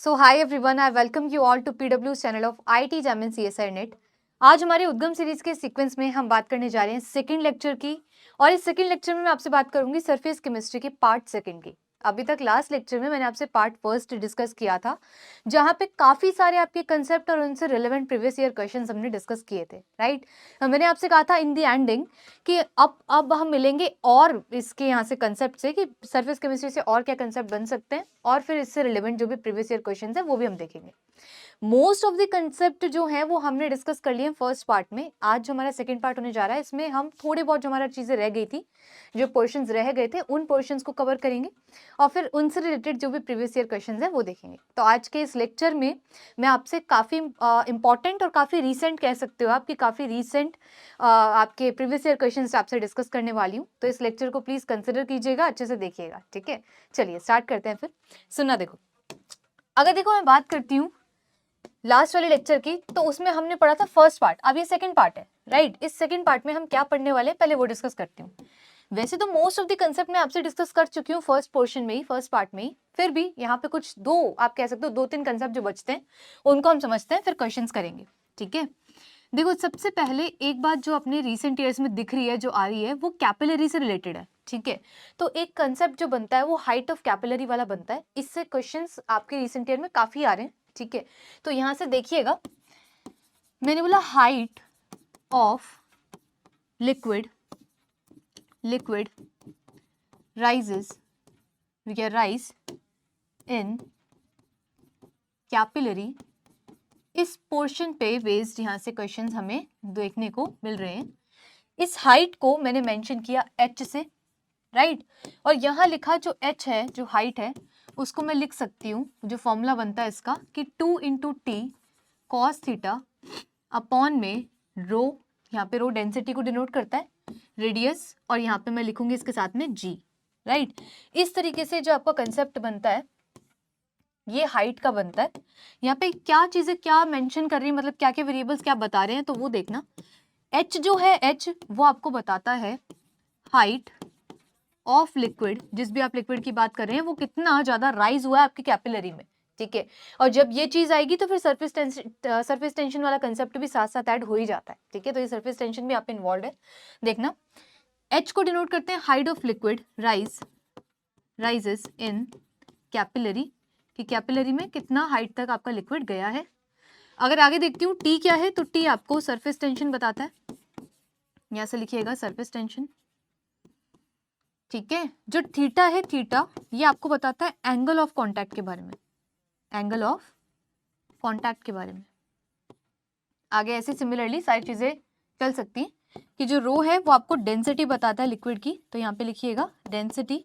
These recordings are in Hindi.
So hi everyone, I welcome you all to PW channel of IIT JAM and CSIR NET. आज हमारे उद्गम सीरीज के सीक्वेंस में हम बात करने जा रहे हैं सेकंड लेक्चर की। और इस सेकंड लेक्चर में मैं आपसे बात करूंगी सरफेस केमिस्ट्री की पार्ट सेकंड की। अभी तक लास्ट लेक्चर में मैंने आपसे पार्ट फर्स्ट डिस्कस किया था, जहां पे काफी सारे आपके कंसेप्ट और उनसे रिलेवेंट प्रीवियस ईयर क्वेश्चंस हमने डिस्कस किए थे, राइट। मैंने आपसे कहा था इन दी एंडिंग कि अब हम मिलेंगे और इसके यहाँ से कंसेप्ट से कि सरफेस केमिस्ट्री से और क्या कंसेप्ट बन सकते हैं, और फिर इससे रिलेवेंट जो भी प्रीवियस ईयर क्वेश्चंस है वो भी हम देखेंगे। मोस्ट ऑफ द कंसेप्ट जो है वो हमने डिस्कस कर लिए फर्स्ट पार्ट में। आज जो हमारा सेकंड पार्ट होने जा रहा है, इसमें हम थोड़ी बहुत जो हमारा चीजें रह गई थी, जो पोर्शंस रह गए थे, उन पोर्शंस को कवर करेंगे और फिर उनसे रिलेटेड जो भी प्रीवियस ईयर क्वेश्चंस है वो देखेंगे। तो आज के इस लेक्चर में मैं आपसे काफी इंपॉर्टेंट और काफी रीसेंट कह सकते हो आपकी काफी रीसेंट आपके प्रीवियस ईयर क्वेश्चन आपसे डिस्कस करने वाली हूँ। तो इस लेक्चर को प्लीज कंसिडर कीजिएगा, अच्छे से देखिएगा, ठीक है। चलिए स्टार्ट करते हैं। फिर सुनना, देखो, अगर देखो मैं बात करती हूँ लास्ट वाले लेक्चर की, तो उसमें हमने पढ़ा था फर्स्ट पार्ट। अब ये सेकंड पार्ट है, राइट। इस सेकंड पार्ट में हम क्या पढ़ने वाले हैं पहले वो डिस्कस करती हूँ। वैसे तो मोस्ट ऑफ द कंसेप्ट मैं आपसे डिस्कस कर चुकी हूँ फर्स्ट पोर्शन में ही, फर्स्ट पार्ट में ही। फिर भी यहाँ पे कुछ आप कह सकते हो 2-3 कंसेप्ट जो बचते हैं उनको हम समझते हैं, फिर क्वेश्चंस करेंगे, ठीक है। देखो, सबसे पहले एक बात जो अपने रिसेंट ईयर्स में दिख रही है, जो आ रही है, वो कैपिलरी से रिलेटेड है, ठीक है। तो एक कंसेप्ट जो बनता है वो हाइट ऑफ कैपिलरी वाला बनता है। इससे क्वेश्चंस आपके रिसेंट ईयर में काफी आ रहे हैं, ठीक है। तो यहां से देखिएगा, मैंने बोला हाइट ऑफ लिक्विड rises या rise in कैपिलरी। इस पोर्शन पे बेस्ड यहाँ से क्वेश्चंस हमें देखने को मिल रहे हैं। इस हाइट को मैंने मेंशन किया h से, राइट। और यहाँ लिखा जो h है, जो हाइट है, उसको मैं लिख सकती हूँ, जो फॉर्मूला बनता है इसका, कि 2 into T cos theta upon में रो। यहाँ पे रो डेंसिटी को डिनोट करता है, रेडियस, और यहाँ पे मैं लिखूंगी इसके साथ में g, राइट। इस तरीके से जो आपका कंसेप्ट बनता है ये हाइट का बनता है। यहाँ पे क्या चीजें क्या मेंशन कर रही है, मतलब क्या क्या वेरिएबल्स क्या बता रहे हैं, तो वो देखना। h जो है, h वो आपको बताता है हाइट ऑफ लिक्विड, जिस भी आप लिक्विड की बात कर रहे हैं, वो कितना ज्यादा राइज हुआ है आपकी कैपिलरी में, ठीक है। और जब ये चीज आएगी तो फिर सरफेस टेंशन वाला कंसेप्ट भी साथ साथ ऐड हो ही जाता है, ठीक है। तो ये सरफेस टेंशन भी आप पे इन्वॉल्व है, देखना। h को डिनोट करते हैं height of liquid rises in capillary, कि कैपिलरी में कितना हाइट तक आपका लिक्विड गया है। अगर आगे देखती हूँ टी क्या है, तो टी आपको सरफेस टेंशन बताता है, यहां से लिखिएगा सरफेस टेंशन, ठीक है। जो थीटा है, थीटा ये आपको बताता है एंगल ऑफ कांटेक्ट के बारे में, एंगल ऑफ कांटेक्ट के बारे में। आगे ऐसे सिमिलरली सारी चीजें चल सकती हैं कि जो रो है वो आपको डेंसिटी बताता है लिक्विड की, तो यहाँ पे लिखिएगा डेंसिटी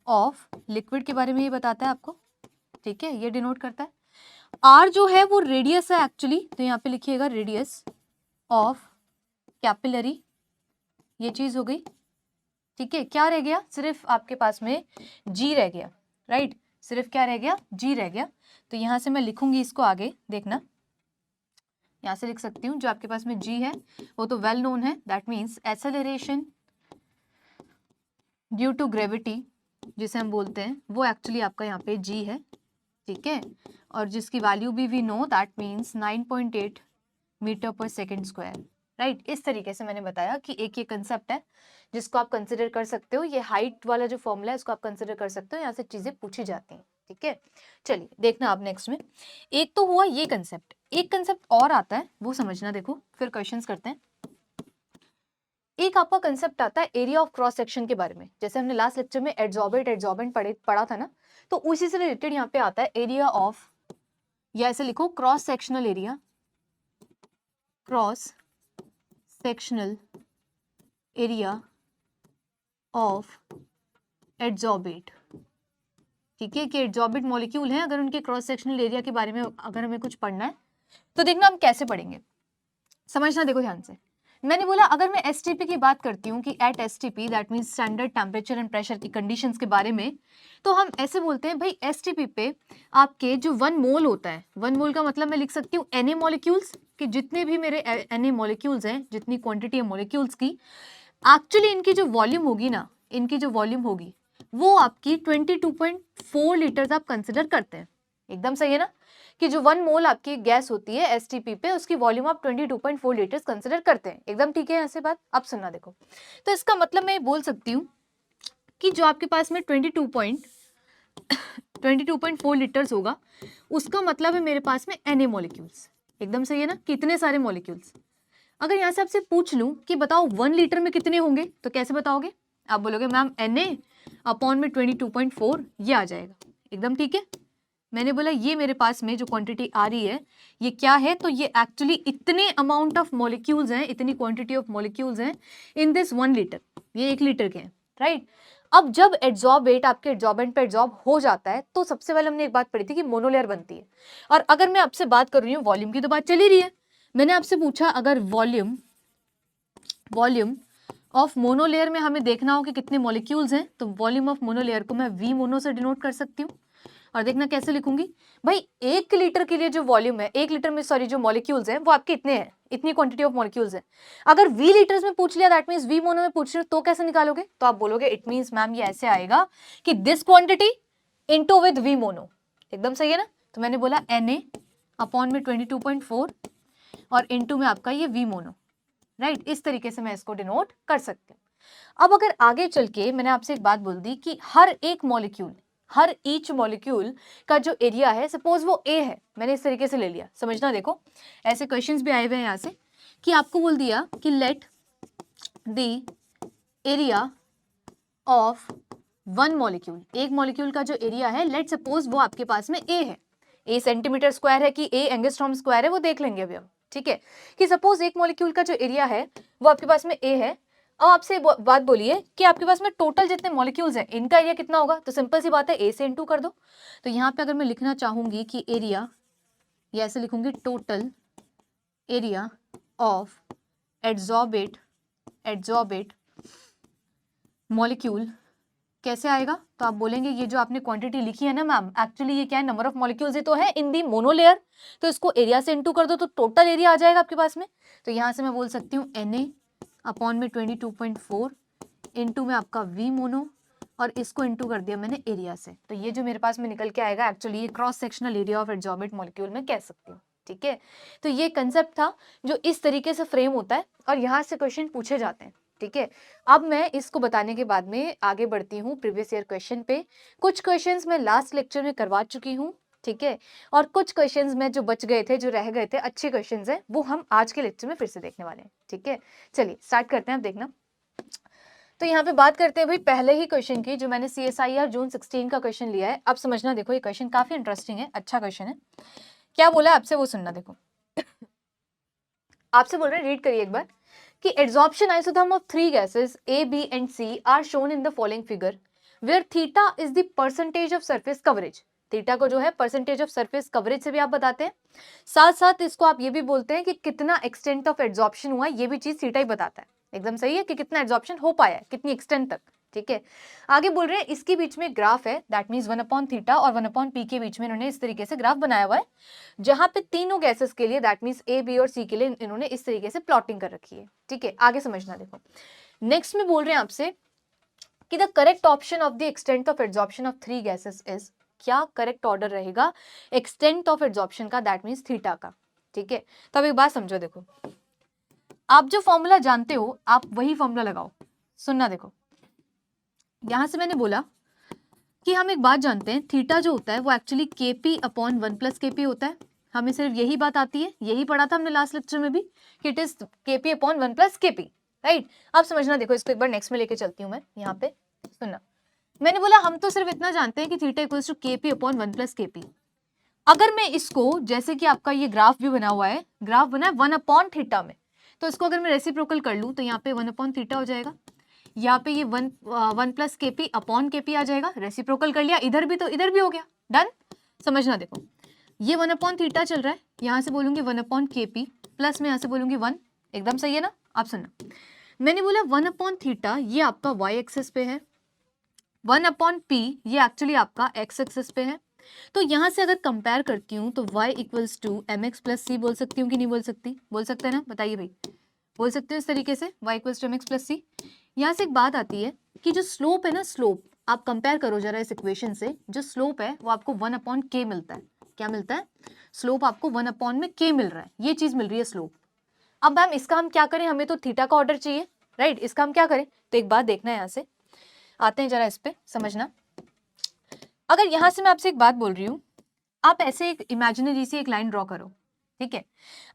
ऑफ लिक्विड के बारे में ये बताता है आपको, ठीक है, ये डिनोट करता है। आर जो है वो रेडियस है एक्चुअली, तो यहाँ पे लिखिएगा रेडियस ऑफ कैपिलरी, ये चीज हो गई, ठीक है। क्या रह गया, सिर्फ आपके पास में जी रह गया, राइट। सिर्फ क्या रह गया, जी रह गया। तो यहां से मैं लिखूंगी इसको, आगे देखना, यहां से लिख सकती हूँ जो आपके पास में जी है वो तो वेल नोन है, that means acceleration due to gravity जिसे हम बोलते हैं, वो एक्चुअली आपका यहाँ पे जी है, ठीक है। और जिसकी वैल्यू भी we know, that means 9.8 metre per second square, right. इस तरीके से मैंने बताया कि एक ये कंसेप्ट है जिसको आप कंसिडर कर सकते हो। ये हाइट वाला जो फॉर्मूला है उसको आप कंसिडर कर सकते हो, यहाँ से चीजें पूछी जाती हैं, ठीक है। चलिए देखना आप नेक्स्ट में। एक तो हुआ ये कंसेप्ट, एक कंसेप्ट और आता है वो समझना, देखो फिर क्वेश्चंस करते हैं। एक आपका कंसेप्ट आता है एरिया ऑफ क्रॉस सेक्शन के बारे में, जैसे हमने लास्ट लेक्चर में एडजॉर्बेंट पढ़ा था ना, तो उसी से रिलेटेड यहाँ पे आता है एरिया ऑफ, या ऐसे लिखो cross sectional area, cross sectional area of adsorbate, ठीक है। कि एडजॉर्बेट मॉलिक्यूल हैं, अगर उनके क्रॉस सेक्शनल एरिया के बारे में अगर हमें कुछ पढ़ना है तो देखना हम कैसे पढ़ेंगे, समझना, देखो ध्यान से। मैंने बोला अगर मैं एसटीपी की बात करती हूँ कि at STP, that means standard temperature and pressure की कंडीशंस के बारे में, तो हम ऐसे बोलते हैं भाई एसटीपी पे आपके जो 1 मोल होता है, 1 मोल का मतलब मैं लिख सकती हूँ Na मॉलिक्यूल्स, कि जितने भी मेरे Na मॉलिक्यूल्स हैं, जितनी क्वांटिटी है मॉलिक्यूल्स की, एक्चुअली इनकी जो वॉल्यूम होगी ना, इनकी जो वॉल्यूम होगी वो आपकी 22.4 लीटर्स आप कंसिडर करते हैं, एकदम सही है ना, कि जो 1 मोल आपकी गैस होती है एसटीपी पे, उसकी वॉल्यूम आप 22.4 लीटर्स कंसिडर करते हैं। एकदम ठीक है ऐसे बात। अब सुनना देखो, तो इसका मतलब मैं बोल सकती हूँ कि जो आपके पास में 22.4 लीटर्स होगा, उसका मतलब है मेरे पास में Na मॉलिक्यूल्स। एकदम सही है ना, कितने सारे मॉलिक्यूल्स। अगर यहाँ से आपसे पूछ लूं कि बताओ 1 लीटर में कितने होंगे, तो कैसे बताओगे? आप बोलोगे मैम Na अपॉन में 22.4, ये आ जाएगा। एकदम ठीक है। मैंने बोला ये मेरे पास में जो क्वांटिटी आ रही है ये क्या है, तो ये एक्चुअली इतने अमाउंट ऑफ मॉलिक्यूल्स हैं, इतनी क्वांटिटी ऑफ मॉलिक्यूल्स हैं इन दिस 1 लीटर, ये 1 लीटर के हैं, राइट। अब जब एड्सॉर्बेट आपके एड्सॉर्बेंट पे एड्सॉर्ब हो जाता है तो सबसे पहले हमने एक बात पढ़ी थी कि मोनोलेयर बनती है। और अगर मैं आपसे बात कर रही हूँ वॉल्यूम की, तो बात चली रही है। मैंने आपसे पूछा अगर वॉल्यूम ऑफ मोनोलेयर में हमें देखना हो कि कितने मॉलिक्यूल्स हैं, तो वॉल्यूम ऑफ मोनोलेयर को मैं वी मोनो से डिनोट कर सकती हूँ। और देखना कैसे लिखूंगी भाई, 1 लीटर के लिए जो वॉल्यूम है, 1 लीटर में सॉरी जो मॉलिक्यूल्स हैं वो आपके इतने हैं, इतनी क्वांटिटी ऑफ मॉलिक्यूल्स हैं। अगर वी लीटर्स में पूछ लिया दैट मींस वी मोनो में पूछ रहे हो, तो कैसे निकालोगे? तो आप बोलोगे इट मींस मैम ये ऐसे आएगा कि this quantity into with v mono. एकदम सही है ना। तो मैंने बोला Na अपॉन में 22.4 और इनटू में आपका ये वी मोनो, राइट। इस तरीके से मैं इसको डिनोट कर सकती हूँ। अब अगर आगे चल के मैंने आपसे एक बात बोल दी कि हर ईच मॉलिक्यूल का जो एरिया है, सपोज वो ए है, मैंने इस तरीके से ले लिया। समझना देखो, ऐसे क्वेश्चंस भी आए हुए हैं यहाँ से कि आपको बोल दिया कि let the area of 1 molecule, एक मॉलिक्यूल का जो एरिया है, लेट सपोज वो आपके पास में ए है। ए सेंटीमीटर स्क्वायर है कि ए एंगस्ट्रॉम स्क्वायर है, वो देख लेंगे अभी हम, ठीक है। कि सपोज एक मॉलिक्यूल का जो एरिया है वो आपके पास में ए है। अब आपसे बात बोलिए कि आपके पास में टोटल जितने मॉलिक्यूल्स हैं इनका एरिया कितना होगा, तो सिंपल सी बात है ए से इनटू कर दो। तो यहाँ पे अगर मैं लिखना चाहूंगी कि एरिया, ये ऐसे लिखूंगी total area of adsorbate molecule, कैसे आएगा? तो आप बोलेंगे ये जो आपने क्वांटिटी लिखी है ना मैम, एक्चुअली ये क्या है, नंबर ऑफ मॉलिक्यूल्स ही तो है इन दी मोनोलेयर, तो इसको एरिया से इनटू कर दो तो टोटल एरिया आ जाएगा आपके पास में। तो यहाँ से मैं बोल सकती हूँ Na अपॉन में 22.4 इनटू में आपका वी मोनो और इसको इनटू कर दिया मैंने एरिया से। तो ये जो मेरे पास में निकल के आएगा एक्चुअली ये cross sectional area of adsorbate molecule में कह सकती हूँ, ठीक है। तो ये कंसेप्ट था जो इस तरीके से फ्रेम होता है और यहाँ से क्वेश्चन पूछे जाते हैं, ठीक है। अब मैं इसको बताने के बाद में आगे बढ़ती हूँ प्रीवियस ईयर क्वेश्चन पे। कुछ क्वेश्चंस मैं लास्ट लेक्चर में करवा चुकी हूँ, ठीक है, और कुछ क्वेश्चंस में जो बच गए थे, जो रह गए थे, अच्छे क्वेश्चंस हैं, वो हम आज के लेक्चर में फिर से देखने वाले हैं, ठीक है। चलिए स्टार्ट करते हैं। अब देखना, तो यहाँ पे बात करते हैं भाई पहले ही क्वेश्चन की, जो मैंने CSIR जून 16 का क्वेश्चन लिया है। अब समझना देखो, ये क्वेश्चन काफी इंटरेस्टिंग है, अच्छा क्वेश्चन है। क्या बोला आपसे वो सुनना देखो। आपसे बोल रहे हैं, रीड करिए एक बार कि adsorption isotherm of 3 gases A, B and C are shown in the following figure where theta is the percentage of surface coverage. Theta को जो है परसेंटेज ऑफ सरफेस कवरेज से भी आप बताते हैं, साथ साथ इसको आप ये भी बोलते हैं कि कितना एक्सटेंट ऑफ एड्सॉर्प्शन हुआ, ये भी चीज थीटा ही बताता है। एकदम सही है कि कितना एड्सॉर्प्शन हो पाया है, कितनी एक्सटेंट तक, ठीक है। आगे बोल रहे हैं इसके बीच में ग्राफ है, दैट मींस 1 थीटा और 1 पी के बीच में इन्होंने इस तरीके से ग्राफ बनाया हुआ है, जहां पे तीनों गैसेस के लिए दैट मींस A, B और C के लिए इन्होंने इस तरीके से प्लॉटिंग कर रखी है, ठीक है। आगे समझना देखो, नेक्स्ट में बोल रहे हैं आपसे कि the correct option of the extent of adsorption of 3 gases is, क्या करेक्ट ऑर्डर रहेगा एक्सटेंट ऑफ एड्सॉर्प्शन का, दैट मींस थीटा का, ठीक है। तो अब एक बात समझो देखो, आप जो फॉर्मूला जानते हो आप वही फॉर्मूला लगाओ। सुनना देखो, यहां से मैंने बोला कि हम एक बात जानते हैं, थीटा जो होता है वो actually KP upon 1 plus KP होता है। हमें सिर्फ यही बात आती है, यही पढ़ा था हमने लास्ट लेक्चर में भी कि it is KP upon 1 plus KP, right. अब समझना देखो, इसको एक बार नेक्स्ट में लेके चलती हूँ मैं। यहाँ पे सुनना, मैंने बोला हम तो सिर्फ इतना जानते हैं कि theta equals to KP upon 1 plus KP। अगर मैं इसको, जैसे कि आपका ये ग्राफ भी बना हुआ है, ग्राफ बना है 1 अपॉन थीटा में, तो इसको अगर मैं रेसिप्रोकल कर लूँ तो यहाँ पे 1 अपॉन थीटा हो जाएगा, यहाँ पे ये 1 प्लस KP अपॉन KP आ जाएगा, रेसिप्रोकल कर लिया, इधर भी तो इधर भी हो गया, डन। समझना देखो, ये 1 अपॉन थीटा चल रहा है, यहाँ से बोलूंगी 1 अपॉन KP प्लस में यहाँ से बोलूंगी 1, एकदम सही है ना। आप सुनना, मैंने बोला 1 अपॉन थीटा ये आपका y एक्सिस पे है, 1 अपॉन P ये एक्चुअली आपका x एक्सिस पे है। तो यहाँ से अगर कंपेयर करती हूँ तो y equals to mx plus c बोल सकती हूँ कि नहीं बोल सकती? बोल सकते हैं ना, बताइए भाई, बोल सकते हो इस तरीके से, y equals to mx plus c। यहाँ से एक बात आती है कि जो स्लोप है ना, स्लोप आप कंपेयर करो जरा इस इक्वेशन से, जो स्लोप है वो आपको 1 अपॉन k मिलता है, क्या मिलता है, स्लोप आपको 1 अपॉन में k मिल रहा है, ये चीज मिल रही है स्लोप। अब मैम इसका हम क्या करें, हमें तो थीटा का ऑर्डर चाहिए, राइट, इसका हम क्या करें, तो एक बात देखना है, यहाँ से आते हैं जरा इस पे समझना। अगर यहाँ से मैं आपसे एक बात बोल रही हूँ, आप ऐसे एक इमेजिनरी सी एक लाइन ड्रॉ करो, ठीक है।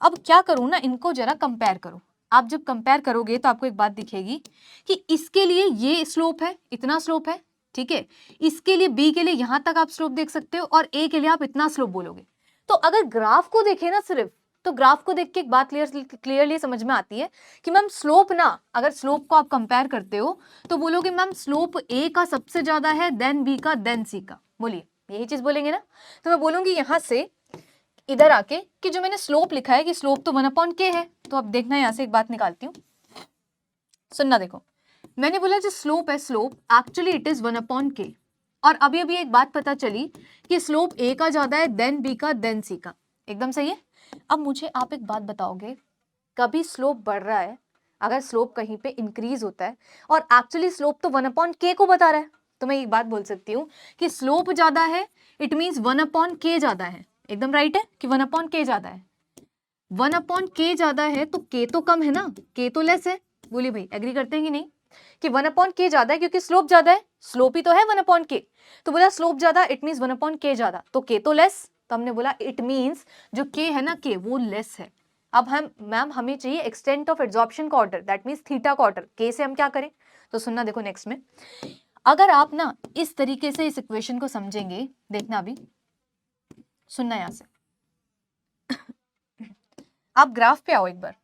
अब क्या करूँ ना, इनको जरा कंपेयर करो। आप जब कंपेयर करोगे तो आपको एक बात दिखेगी कि इसके लिए ये स्लोप है, इतना स्लोप है, ठीक है, इसके लिए बी के लिए यहां तक आप स्लोप देख सकते हो, और ए के लिए आप इतना स्लोप बोलोगे। तो अगर ग्राफ को देखें ना सिर्फ, तो ग्राफ को देख के एक बात क्लियरली समझ में आती है कि मैम स्लोप ना, अगर स्लोप को आप कंपेयर करते हो तो बोलोगे मैम स्लोप ए का सबसे ज्यादा है, देन बी का, देन सी का। बोलिए, यही चीज बोलेंगे ना। तो मैं बोलूंगी यहां से इधर आके कि जो मैंने स्लोप लिखा है कि स्लोप तो 1 अपॉन के है, तो अब देखना यहां से एक बात निकालती हूँ, सुनना। देखो, मैंने बोला जो स्लोप है, slope actually it is 1 upon के, और अभी अभी एक बात पता चली कि स्लोप ए का ज्यादा है, देन बी का, देन सी का। एकदम सही है। अब मुझे आप एक बात बताओगे, कभी स्लोप बढ़ रहा है, अगर स्लोप कहीं पे इंक्रीज होता है और एक्चुअली स्लोप तो 1 अपॉन के को बता रहा है, तो मैं एक बात बोल सकती हूँ कि स्लोप ज्यादा है, इट मीन्स 1 अपॉन के ज्यादा है। एकदम राइट है कि 1 अपॉन के ज्यादा है। 1 अपॉन के ज्यादा है तो के तो कम है ना, के तो लेस है। बोलिए भाई, एग्री करते हैं कि नहीं कि 1 अपॉन के ज्यादा है, क्योंकि स्लोप ज्यादा है, स्लोप ही तो है 1 अपॉन के। तो बोला स्लोप ज्यादा, इट मीन्स 1 अपॉन के ज्यादा, तो के तो लेस, तो हमने बोला इट मीन्स जो के है ना, के वो लेस है। अब हम मैम हमें चाहिए एक्सटेंट ऑफ एब्जॉर्प्शन का ऑर्डर, दैट मीन्स थीटा का ऑर्डर, के से हम क्या करें। तो सुनना, देखो नेक्स्ट में अगर आप ना इस तरीके से इस इक्वेशन को समझेंगे, देखना अभी, सुनना यहां से आप ग्राफ पे आओ एक बार,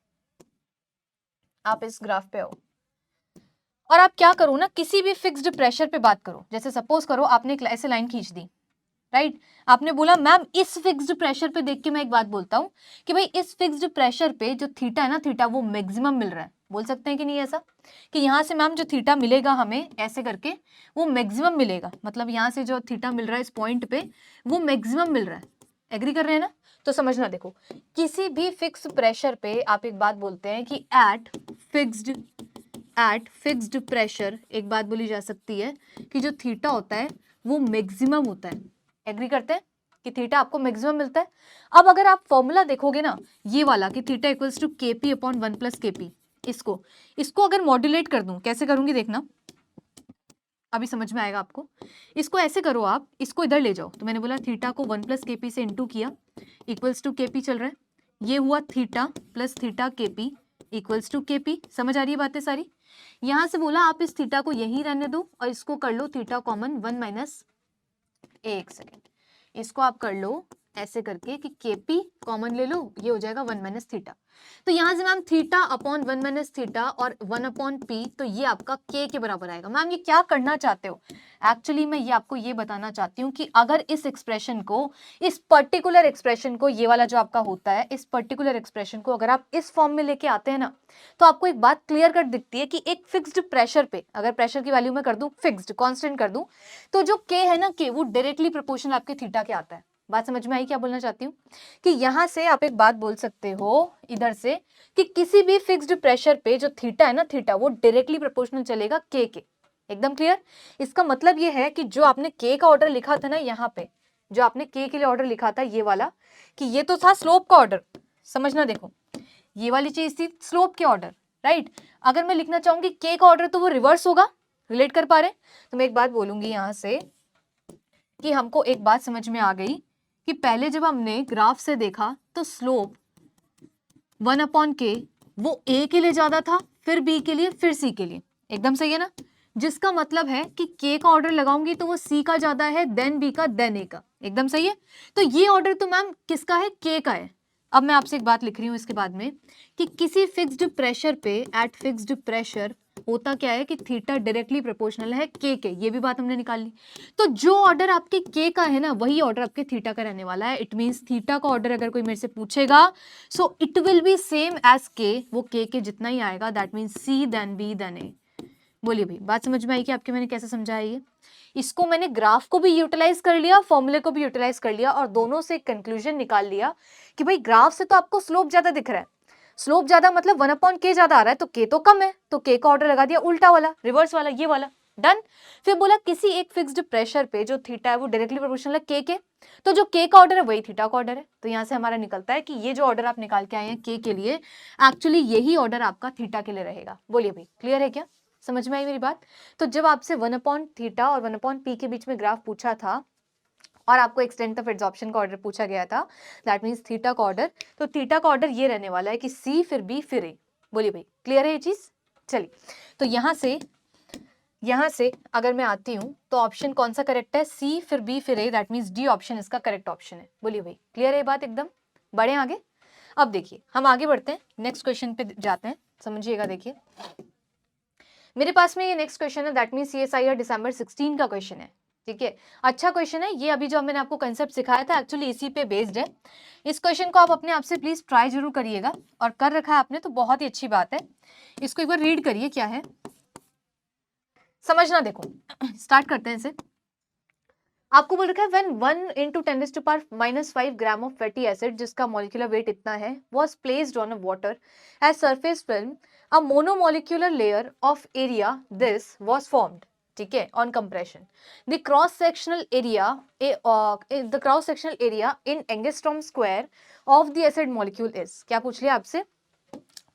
आप इस ग्राफ पे आओ और आप क्या करो ना, किसी भी फिक्स्ड प्रेशर पे बात करो। जैसे सपोज करो आपने एक ऐसे लाइन खींच दी, राइट, आपने बोला मैम इस फिक्स्ड प्रेशर पे देख के मैं एक बात बोलता हूं कि भाई इस फिक्स्ड प्रेशर पे जो थीटा है ना, थीटा वो मैक्सिमम मिल रहा है। बोल सकते हैं कि नहीं ऐसा, कि यहां से मैम जो थीटा मिलेगा हमें ऐसे करके वो मैक्सिमम मिलेगा, मतलब यहां से जो थीटा मिल रहा है इस पॉइंट पे वो मैक्सिमम मिल रहा है। एग्री कर रहे हैं ना। तो समझना, देखो किसी भी फिक्स प्रेशर पे आप एक बात बोलते हैं कि एट फिक्स्ड प्रेशर एक बात बोली जा सकती है कि जो थीटा होता है वो मैक्सिमम होता है। एग्री करते हैं कि थीटा आपको मैक्सिमम मिलता है। अब अगर आप फॉर्मूला देखोगे ना, ये वाला कि थीटा इक्वल्स टू के पी अपॉन 1 प्लस के पी, इसको अगर मॉड्यूलेट कर दूं, कैसे करूंगी देखना, अभी समझ में आएगा आपको। इसको ऐसे करो, आप इसको इधर ले जाओ, तो मैंने बोला थीटा को 1 प्लस के पी से इंटू किया, इक्वल्स टू के पी चल रहा है, ये हुआ थीटा प्लस थीटा के पी इक्वल्स टू के पी। समझ आ रही है बातें सारी। यहां से बोला आप इस थीटा को यही रहने दो और इसको कर लो थीटा कॉमन 1 माइनस, एक सेकेंड, इसको आप कर लो ऐसे करके कि केपी कॉमन ले लो, ये हो जाएगा 1 माइनस थीटा। तो यहां से ma'am theta upon 1 minus theta और 1 अपॉन पी, तो ये आपका के के बराबर आएगा। मैम ये क्या करना चाहते हो, एक्चुअली मैं ये आपको ये बताना चाहती हूँ कि अगर इस एक्सप्रेशन को, इस पर्टिकुलर एक्सप्रेशन को, ये वाला जो आपका होता है, इस पर्टिकुलर एक्सप्रेशन को अगर आप इस फॉर्म में लेके आते हैं ना, तो आपको एक बात क्लियर कट दिखती है कि एक फिक्स्ड प्रेशर पे अगर प्रेशर की वैल्यू में कर दूं, फिक्स्ड कांस्टेंट कर दूं, तो जो के है ना, के वो डायरेक्टली प्रोपोर्शनल आपके थीटा के आता है। बात समझ में आई क्या बोलना चाहती हूँ, कि यहां से आप एक बात बोल सकते हो इधर से कि किसी भी फिक्स्ड प्रेशर पे जो थीटा है ना, थीटा वो डायरेक्टली प्रोपोर्शनल चलेगा के। एकदम क्लियर। इसका मतलब ये है कि जो आपने के का ऑर्डर लिखा था ना, यहाँ पे जो आपने के लिए ऑर्डर लिखा था ये वाला, कि ये तो था स्लोप का ऑर्डर, समझना। देखो ये वाली चीज थी स्लोप के ऑर्डर, राइट। अगर मैं लिखना चाहूंगी के का ऑर्डर तो वो रिवर्स होगा। रिलेट कर पा रहे? तो मैं एक बात बोलूंगी यहां से कि हमको एक बात समझ में आ गई कि पहले जब हमने ग्राफ से देखा तो स्लोप 1 अपॉन के वो ए के लिए ज्यादा था, फिर बी के लिए, फिर सी के लिए। एकदम सही है ना। जिसका मतलब है कि के का ऑर्डर लगाऊंगी तो वो सी का ज्यादा है, देन बी का, देन ए का। एकदम सही है। तो ये ऑर्डर तो मैम किसका है, के का है। अब मैं आपसे एक बात लिख रही हूं इसके बाद में कि किसी फिक्स्ड प्रेशर पे, एट फिक्स्ड प्रेशर होता क्या है कि थीटा डायरेक्टली प्रोपोर्शनल है के। ये भी बात हमने निकाल ली। तो जो ऑर्डर आपके के का है ना, वही ऑर्डर आपके थीटा का रहने वाला है। इट मींस थीटा का ऑर्डर अगर कोई मेरे से पूछेगा, so it will be same as K, वो के जितना ही आएगा। That means C then B then A. बोलिए भाई, बात समझ में आई कि आपके मैंने कैसे समझाया ये। इसको मैंने ग्राफ को भी यूटिलाइज कर लिया, फॉर्मूले को भी यूटिलाइज कर लिया और दोनों से कंक्लूजन निकाल लिया कि भाई ग्राफ से तो आपको स्लोप ज्यादा दिख रहा है, स्लोप ज्यादा मतलब 1 अपॉन के ज्यादा आ रहा है, तो के तो कम है, तो के का ऑर्डर लगा दिया उल्टा वाला, रिवर्स वाला, ये वाला। डन। फिर बोला किसी एक फिक्स्ड प्रेशर पे जो थीटा है वो डायरेक्टली प्रोपोर्शनल है के के, तो जो के का ऑर्डर है वही थीटा का ऑर्डर है। तो यहाँ से हमारा निकलता है कि ये जो ऑर्डर आप निकाल के आए हैं के लिए, एक्चुअली यही ऑर्डर आपका थीटा के लिए रहेगा। बोलिए भाई, क्लियर है क्या, समझ में आई मेरी बात? तो जब आपसे 1/थीटा और 1/पी के बीच में ग्राफ पूछा था और आपको एक्सटेंट ऑफ एड्सॉर्प्शन का ऑर्डर पूछा गया था, दैट मींस थीटा का ऑर्डर, तो थीटा का ऑर्डर ये रहने वाला है कि सी फिर बी फिर ए। बोलिए भाई, क्लियर है ये चीज? चलिए, तो यहाँ से अगर मैं आती हूँ तो ऑप्शन कौन सा करेक्ट है, सी फिर बी फिर ए, दैट मींस डी ऑप्शन इसका करेक्ट ऑप्शन है। बोलिए भाई, क्लियर है ये बात एकदम? बढ़े आगे? अब देखिए हम आगे बढ़ते हैं, नेक्स्ट क्वेश्चन पे जाते हैं, समझिएगा। देखिए मेरे पास में ये नेक्स्ट क्वेश्चन है, दैट मींस CSIR दिसंबर 16 का क्वेश्चन है। ठीक है, अच्छा क्वेश्चन है ये। अभी जो मैंने आपको कंसेप्ट सिखाया था एक्चुअली इसी पे बेस्ड है। इस क्वेश्चन को आप अपने आप से प्लीज ट्राई जरूर करिएगा, और कर रखा है आपने तो बहुत ही अच्छी बात है। इसको एक बार रीड करिए क्या है, समझना। देखो स्टार्ट करते हैं इसे। आपको बोल रखा है when 1 × 10⁻⁻5 gram of fatty acid, जिसका मॉलिक्यूलर वेट इतना है, was placed on a water edge surface film, a monomolecular layer of area this was formed. ठीक है, on compression the cross sectional area in angstrom square of the acid molecule is. क्या पूछ लिया आपसे?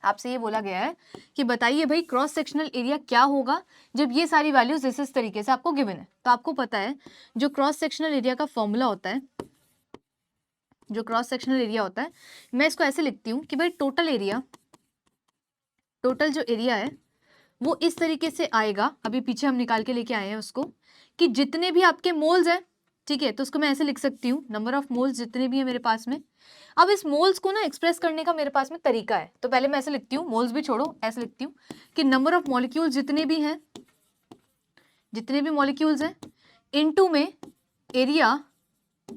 आपसे ये बोला गया है कि बताइए भाई क्रॉस सेक्शनल एरिया क्या होगा जब ये सारी वैल्यूज इस तरीके से आपको गिवन है। तो आपको पता है जो क्रॉस सेक्शनल एरिया का फॉर्मूला होता है, जो क्रॉस सेक्शनल एरिया होता है, मैं इसको ऐसे लिखती हूँ कि भाई टोटल जो एरिया है वो इस तरीके से आएगा। अभी पीछे हम निकाल के लेके आए हैं उसको, कि जितने भी आपके मोल्स हैं, ठीक है, तो उसको मैं ऐसे लिख सकती हूँ, नंबर ऑफ मोल्स जितने भी है मेरे पास में। अब इस मोल्स को ना एक्सप्रेस करने का मेरे पास में तरीका है, तो पहले मैं ऐसे लिखती हूँ, मोल्स भी छोड़ो, ऐसे लिखती हूँ कि नंबर ऑफ मॉलिक्यूल्स जितने भी मॉलिक्यूल्स हैं इनटू में एरिया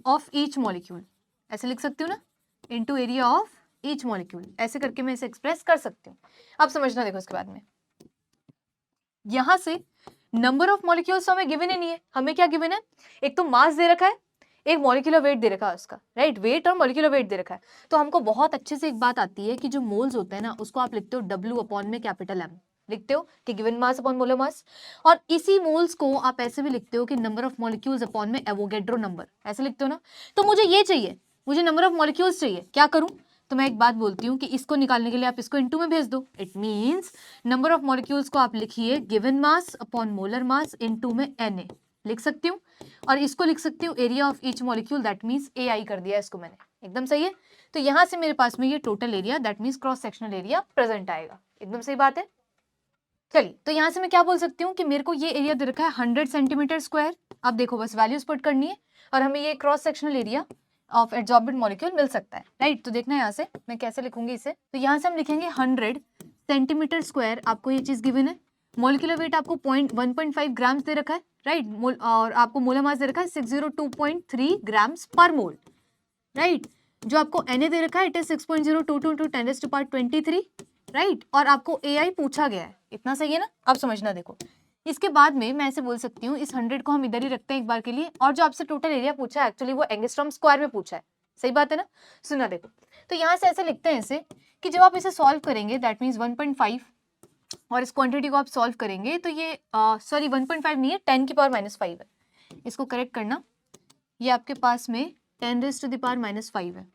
ऑफ ईच मॉलिक्यूल, ऐसे लिख सकती हूँ ना, into area of each molecule, ऐसे करके मैं इसे एक्सप्रेस कर सकती हूँ। अब समझना, देखो इसके बाद में यहां से नंबर ऑफ मॉलिक्यूल्स हमें गिवन ही नहीं है। हमें क्या गिवन है? एक तो मास दे रखा है, एक मॉलिक्यूलर वेट दे रखा है उसका, राइट, वेट और मॉलिक्यूलर वेट दे रखा है। तो हमको बहुत अच्छे से एक बात आती है कि जो मोल्स होते हैं ना, उसको आप लिखते हो W अपॉन में कैपिटल M, लिखते हो कि given mass upon molar mass. और इसी मोल्स को आप ऐसे भी लिखते हो कि नंबर ऑफ मॉलिक्यूल्स अपॉन में एवोगेड्रो नंबर, ऐसे लिखते हो ना। तो मुझे ये चाहिए, मुझे नंबर ऑफ मॉलिक्यूल्स चाहिए, क्या करूं? तो मैं एक बात बोलती हूँ कि इसको निकालने के लिए आप इसको इनटू में भेज दो। It means number of molecules को आप लिखिए given mass upon molar mass into में Na, लिख सकती हूँ। और इसको लिख सकती हूँ area of each molecule, that means AI कर दिया इसको मैंने, एकदम सही है। तो यहां से मेरे पास में ये total area, that means cross sectional area present आएगा, एकदम सही बात है। चलिए, तो यहां से मैं क्या बोल सकती हूँ कि मेरे को ये एरिया दे रखा है 100 सेंटीमीटर स्क्वायर। अब देखो बस वैल्यूज पुट करनी है और हमें ये cross sectional area of adsorbed molecule मिल सकता है, राइट। तो देखना यहाँ से मैं कैसे लिखूंगी इसे। तो यहाँ से हम लिखेंगे 100 सेंटीमीटर स्क्वायर, आपको ये चीज गिवन है। मॉलिक्यूलर वेट आपको 1.5 ग्राम्स दे रखा है, राइट, और आपको मोलर मास दे रखा है 602.3 ग्राम्स पर मोल, राइट। जो आपको Na दे रखा है इट इज 6.022 × 10⁻23, राइट। और आपको AI पूछा गया है, इतना सही है ना। अब समझना, देखो इसके बाद में मैं ऐसे बोल सकती हूँ, इस 100 को हम इधर ही रखते हैं एक बार के लिए, और जो आपसे टोटल एरिया पूछा है एक्चुअली वो एंगस्ट्रॉम स्क्वायर में पूछा है, सही बात है ना। सुना, देखो तो यहाँ से ऐसे लिखते हैं इसे कि जब आप इसे सॉल्व करेंगे, दैट मीन्स 1.5, और इस क्वांटिटी को आप सॉल्व करेंगे तो ये सॉरी 1.5 नहीं है, 10⁻⁵ है। इसको करेक्ट करना, ये आपके पास में 10⁻⁵ है,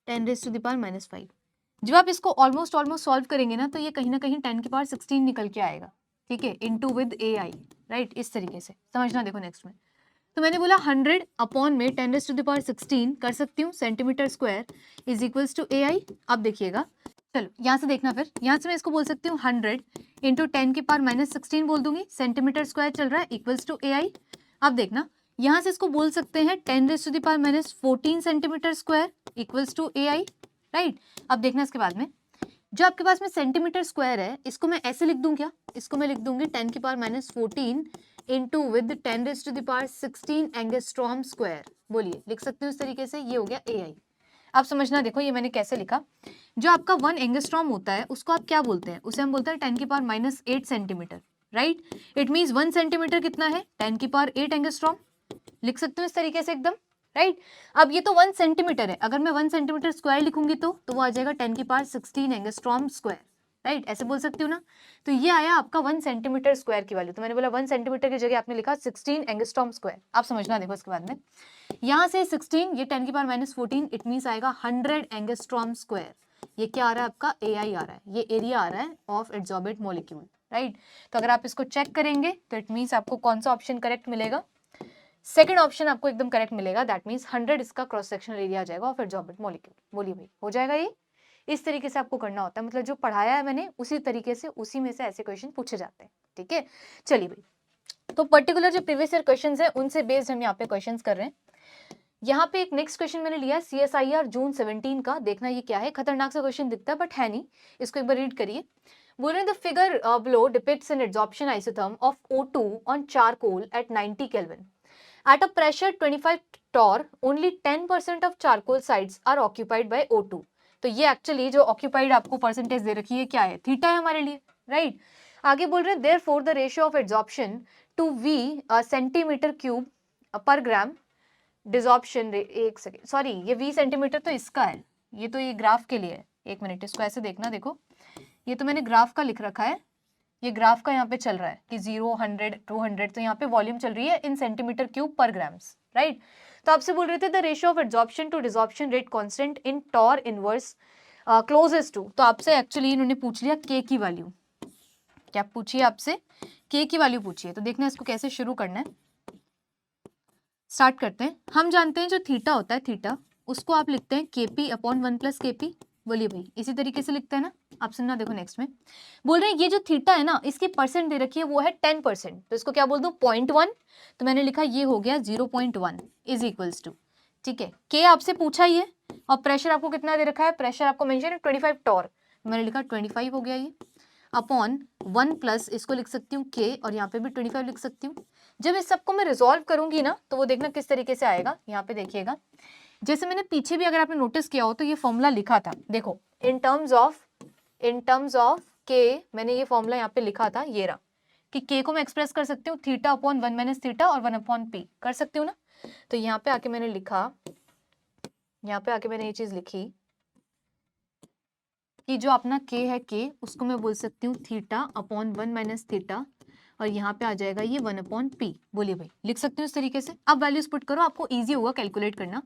10⁻⁵। जब आप इसको ऑलमोस्ट सॉल्व करेंगे ना, तो ये कहीं ना कहीं 10⁻16 निकल के आएगा, ठीक है, इनटू विद AI, राइट, इस तरीके से समझना। देखो नेक्स्ट में, तो मैंने बोला 100 अपॉन में 10⁻16 कर सकती हूँ centimetre square is equals to AI। अब देखिएगा, चलो यहाँ से देखना, फिर यहाँ से मैं इसको बोल सकती हूँ 100 इंटू 10⁻16 बोल दूंगी, सेंटीमीटर स्क्वायर चल रहा है, इक्वल्स टू AI। अब देखना, यहाँ से इसको बोल सकते हैं 10⁻14 centimetre square equals to AI, right. अब देखना इसके बाद में जो आपके पास में सेंटीमीटर स्क्वायर है, इसको मैं ऐसे लिख दूं क्या, इसको मैं लिख दूंगी 10⁻14 इंटू विद 10⁻16 एंगस्ट्रॉम स्क्वायर। बोलिए, लिख सकते हो इस तरीके से, ये हो गया AI। अब समझना, देखो ये मैंने कैसे लिखा। जो आपका 1 एंगस्ट्रॉम होता है उसको आप क्या बोलते हैं, उसे हम बोलते हैं 10⁻8 centimetre, right. It means 1 centimetre कितना है, 10⁸ एंगस्ट्रॉम, लिख सकते हो इस तरीके से एकदम, राइट। अब ये तो 1 सेंटीमीटर है, अगर मैं 1 सेंटीमीटर स्क्वायर लिखूंगी तो वो आ जाएगा 10⁻16 एंगस्ट्रॉम स्क्वायर, राइट, ऐसे बोल सकती हूँ ना। तो ये आया आपका 1 सेंटीमीटर स्क्वायर की वैल्यू। तो मैंने बोला 1 सेंटीमीटर की जगह आपने लिखा 16 एंगस्ट्रॉम स्क्वायर। आप समझना देखो इसके बाद में, यहाँ से 16, ये 10 की पावर -14, इट मीन्स आएगा 100 एंगस्ट्रॉम स्क्वायर। ये क्या आ रहा है आपका AI आ रहा है, ये एरिया आ रहा है ऑफ एड्सॉर्बेंट मॉलिक्यूल, राइट। तो अगर आप इसको चेक करेंगे तो इट मीन्स आपको कौन सा ऑप्शन करेक्ट मिलेगा, सेकंड ऑप्शन आपको एकदम करेक्ट मिलेगा। दैट मीन्स 100 इसका क्रॉस सेक्शनल एरिया आ जाएगा ऑफ एड्सॉर्बेंट मॉलिक्यूल। बोलिए भाई, हो जाएगा ये? इस तरीके से आपको करना होता है, मतलब जो पढ़ाया है मैंने उसी तरीके से, उसी में से ऐसे क्वेश्चन पूछे जाते हैं, ठीक है। चलिए भाई, तो पर्टिकुलर जो प्रीवियस ईयर क्वेश्चंस है उनसे बेस्ड हम यहाँ पे क्वेश्चंस कर रहे हैं। यहाँ पे एक नेक्स्ट क्वेश्चन मैंने लिया है CSIR जून 17 का। देखना ये क्या है, खतरनाक सा क्वेश्चन दिखता है बट है नहीं, इसको एक बार रीड करिए। बोल रहे the figure below depicts an adsorption isotherm of O2 on charcoal at 90 kelvin at a pressure 25 torr only 10% of charcoal sites are occupied by O2। तो ये एक्चुअली जो ऑक्यूपाइड आपको परसेंटेज दे रखी है क्या है, थीटा है हमारे लिए, राइट। आगे बोल रहे हैं therefore the ratio of adsorption to V centimetre cube per gram desorption, एक सेकेंड सॉरी, ये 20 सेंटीमीटर तो इसका है, ये तो ये ग्राफ के लिए है। एक मिनट, इसको ऐसे देखना, देखो ये तो मैंने ग्राफ का लिख रखा है, ये ग्राफ का यहाँ पे चल रहा है कि 0, 100, 200, तो यहाँ पे वॉल्यूम चल रही है in centimetre cube per grams, right. तो आपसे बोल रहे थे the ratio of adsorption to desorption rate constant in torr inverse closest to. तो आपसे एक्चुअली इन्होंने पूछ लिया के की वैल्यू, क्या पूछिए आपसे, के की वैल्यू पूछिए। तो देखना इसको कैसे शुरू करना है, स्टार्ट करते हैं। हम जानते हैं जो थीटा होता है, थीटा उसको आप लिखते हैं KP अपॉन 1 + KP। बोलिए भाई, इसी तरीके से लिखते हैं ना। आप सुनना देखो, नेक्स्ट में बोल रहे हैं ये जो थीटा है ना, इसकी परसेंट दे रखी है वो है 10%। तो इसको क्या बोल दूं, 0.1। तो मैंने लिखा ये हो गया 0.1 इज इक्वल्स टू, ठीक है। के आपसे पूछा ही है और प्रेशर आपको कितना दे रखा है, प्रेशर आपको मेंशन है 25 टॉर, मैंने लिखा 25 हो गया ये, अपॉन 1 प्लस इसको लिख सकती हूँ के, और यहाँ पे भी 25 लिख सकती हूँ। जब इस सबको मैं रिजॉल्व करूंगी ना तो वो देखना किस तरीके से आएगा। यहाँ पे देखिएगा, जैसे मैंने पीछे भी अगर आपने नोटिस किया हो तो ये फॉर्मूला लिखा था, देखो इन टर्म्स ऑफ के मैंने ये फॉर्मूला यहाँ पे लिखा था, ये रहा कि के को मैं एक्सप्रेस कर सकती हूँ थीटा अपॉन 1 - थीटा और 1/p कर सकती हूँ ना। तो यहाँ पे आके मैंने लिखा, यहाँ पे आके मैंने ये चीज लिखी कि जो अपना के है, के उसको मैं बोल सकती हूँ थीटा अपॉन 1 - थीटा, और यहाँ पे आ जाएगा ये 1/p। बोलिए भाई, लिख सकते हो इस तरीके से। अब वैल्यूज पुट करो, आपको इजी होगा कैलकुलेट करना।